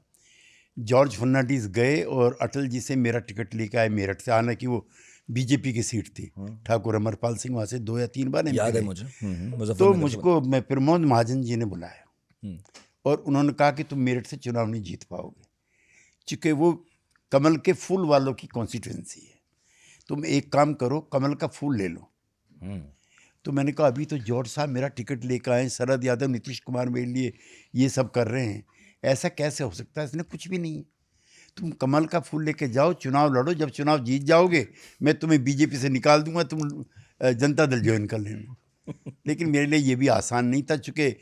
जॉर्ज फर्नांडिस गए और अटल जी से मेरा टिकट लेकर आए मेरठ से, आने की वो बीजेपी की सीट थी। ठाकुर अमरपाल सिंह वहाँ से 2 या 3 बार याद है गए। मुझे। तो मुजफ्फरनगर से मुझको मैं प्रमोद महाजन जी ने बुलाया, और उन्होंने कहा कि तुम मेरठ से चुनाव नहीं जीत पाओगे, चूँकि वो कमल के फूल वालों की कॉन्स्टिट्यूंसी है। तुम एक काम करो, कमल का फूल ले लो। तो मैंने कहा अभी तो जॉर्ज साहब मेरा टिकट लेकर आए, शरद यादव, नीतीश कुमार मेरे लिए ये सब कर रहे हैं, ऐसा कैसे हो सकता है? इसने कुछ भी नहीं है। तुम कमल का फूल लेके जाओ, चुनाव लड़ो, जब चुनाव जीत जाओगे मैं तुम्हें बीजेपी से निकाल दूंगा, तुम जनता दल ज्वाइन कर लेना। लेकिन मेरे लिए ये भी आसान नहीं था, चूँकि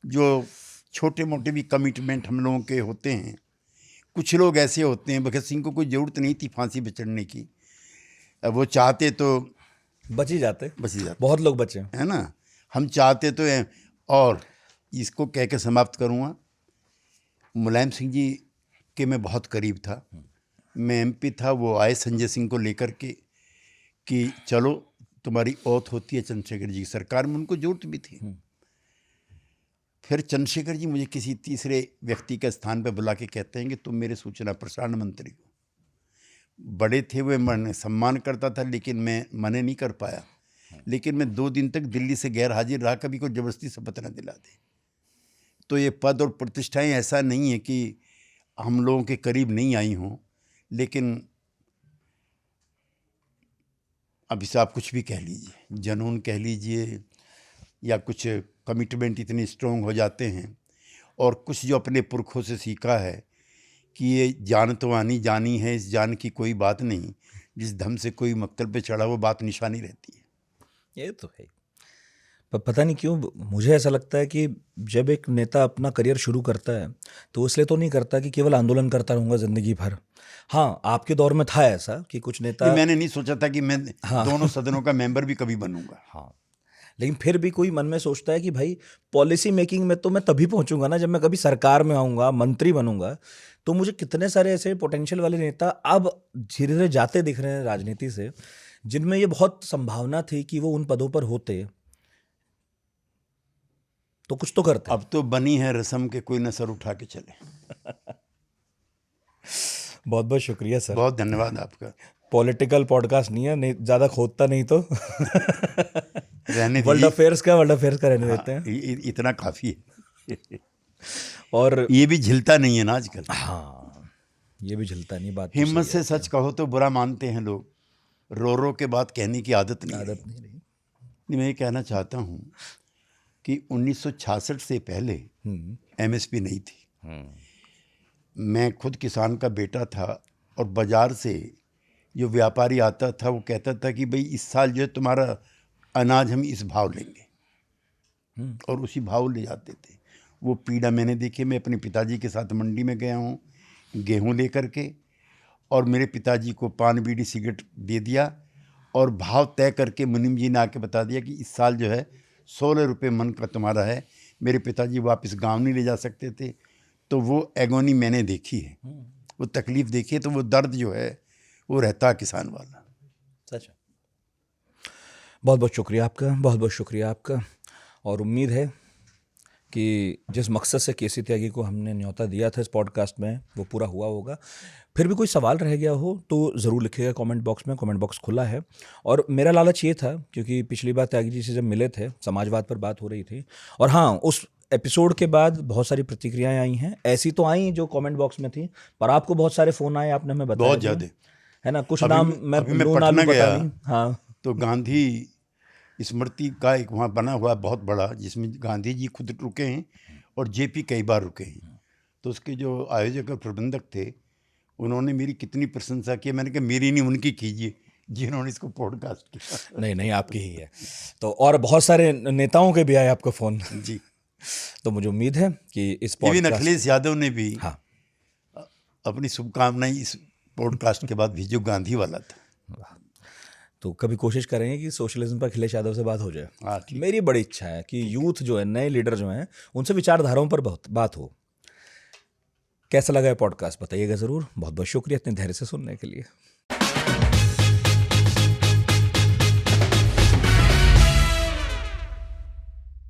जो छोटे मोटे भी कमिटमेंट हम लोगों के होते हैं, कुछ लोग ऐसे होते हैं, भगत सिंह को कोई ज़रूरत नहीं थी फांसी पे चढ़ने की, वो चाहते तो बच ही जाते, बहुत लोग बचे, है ना। हम चाहते तो हैं। और इसको कह के समाप्त करूँगा, मुलायम सिंह जी के मैं बहुत करीब था। मैं एमपी था, वो आए संजय सिंह को लेकर के कि चलो तुम्हारी औथ होती है चंद्रशेखर जी की सरकार में, उनको जरूरत भी थी। फिर चंद्रशेखर जी मुझे किसी तीसरे व्यक्ति के स्थान पर बुला के कहते हैं कि तुम मेरे सूचना प्रसारण मंत्री हो। बड़े थे, वे मन सम्मान करता था, लेकिन मैं मने नहीं कर पाया। लेकिन मैं 2 दिन तक दिल्ली से गैर हाजिर रहा, कभी कोई ज़बरदस्ती शपथ न दिला दे। तो ये पद और प्रतिष्ठाएं ऐसा नहीं है कि हम लोगों के करीब नहीं आई हों, लेकिन अब इसे आप कुछ भी कह लीजिए, जुनून कह लीजिए, या कुछ कमिटमेंट इतने स्ट्रॉन्ग हो जाते हैं, और कुछ जो अपने पुरखों से सीखा है कि ये जान तो आनी जानी है, इस जान की कोई बात नहीं, जिस धम से कोई मक्तल पे चढ़ा वो बात निशानी रहती है। ये तो है। पर पता नहीं क्यों मुझे ऐसा लगता है कि जब एक नेता अपना करियर शुरू करता है तो इसलिए तो नहीं करता कि केवल आंदोलन करता रहूंगा जिंदगी भर। हाँ, आपके दौर में था ऐसा कि कुछ नेता, मैंने नहीं सोचा था कि मैं दोनों सदनों का मेंबर भी कभी बनूंगा। हाँ, लेकिन फिर भी कोई मन में सोचता है कि भाई पॉलिसी मेकिंग में तो मैं तभी पहुंचूंगा ना जब मैं कभी सरकार में आऊंगा, मंत्री बनूंगा। तो मुझे कितने सारे ऐसे पोटेंशियल वाले नेता अब धीरे धीरे जाते दिख रहे हैं राजनीति से, जिनमें ये बहुत संभावना थी कि वो उन पदों पर होते, तो कुछ तो करते। अब तो बनी है रस्म के कोई न सर उठा के चले। बहुत बहुत शुक्रिया सर, बहुत धन्यवाद आपका। पॉलिटिकल पॉडकास्ट नहीं है, नहीं ज़्यादा खोदता नहीं तो रहने वर्ल्ड अफेयर्स का रहने देते हैं। इतना काफ़ी है। और ये भी झिलता नहीं है ना आजकल। हाँ, ये भी झिलता नहीं, बात तो हिम्मत सही से सच कहो तो बुरा मानते हैं लोग, रो रो के बात कहने की आदत नहीं है, है। आदत नहीं रही। मैं ये कहना चाहता हूँ कि 1966 से पहले एमएसपी नहीं थी। मैं खुद किसान का बेटा था, और बाज़ार से जो व्यापारी आता था वो कहता था कि भाई इस साल जो है तुम्हारा अनाज हम इस भाव लेंगे, और उसी भाव ले जाते थे। वो पीड़ा मैंने देखी। मैं अपने पिताजी के साथ मंडी में गया हूँ गेहूँ लेकर के, और मेरे पिताजी को पान बीड़ी सिगरेट दे दिया, और भाव तय करके मुनीम जी ने आके बता दिया कि इस साल जो है 16 रुपये मन का तुम्हारा है। मेरे पिताजी वापस गांव नहीं ले जा सकते थे। तो वो एगोनी मैंने देखी है, वो तकलीफ़ देखी है, तो वो दर्द जो है वो रहता है किसान वाला। सच है। बहुत बहुत शुक्रिया आपका, बहुत बहुत शुक्रिया आपका। और उम्मीद है कि जिस मकसद से केसी त्यागी को हमने न्योता दिया था इस पॉडकास्ट में वो पूरा हुआ होगा। फिर भी कोई सवाल रह गया हो तो ज़रूर लिखिएगा कमेंट बॉक्स में, कमेंट बॉक्स खुला है। और मेरा लालच ये था, क्योंकि पिछली बार त्यागी जी से जब मिले थे समाजवाद पर बात हो रही थी, और हाँ, उस एपिसोड के बाद बहुत सारी प्रतिक्रियाएं आई हैं, ऐसी तो आई जो कमेंट बॉक्स में थी, पर आपको बहुत सारे फ़ोन आए, आपने हमें बताया बहुत ज़्यादा है ना। कुछ अभी नाम मैं पटना गया, हाँ, तो गांधी स्मृति का एक वहाँ बना हुआ बहुत बड़ा, जिसमें गांधी जी खुद रुके हैं और जेपी कई बार रुके हैं। तो उसके जो आयोजक और प्रबंधक थे उन्होंने मेरी कितनी प्रशंसा की। मैंने कहा मेरी नहीं, उनकी कीजिए जिन्होंने इसको पॉडकास्ट किया। नहीं नहीं, आपकी ही है। तो और बहुत सारे नेताओं के भी आए आपका फ़ोन जी। तो मुझे उम्मीद है कि इस इवन पॉडकास्ट, अखिलेश यादव ने भी हाँ, अपनी शुभकामनाएं इस पॉडकास्ट के बाद भेजो, गांधी वाला था। तो कभी कोशिश करेंगे कि सोशलिज्म पर अखिलेश यादव से बात हो जाए। हाँ, ठीक। मेरी बड़ी इच्छा है कि यूथ जो है, नए लीडर जो हैं, उनसे विचारधाराओं पर बहुत बात हो। कैसा लगा है पॉडकास्ट बताइएगा ज़रूर। बहुत बहुत शुक्रिया इतने धैर्य से सुनने के लिए।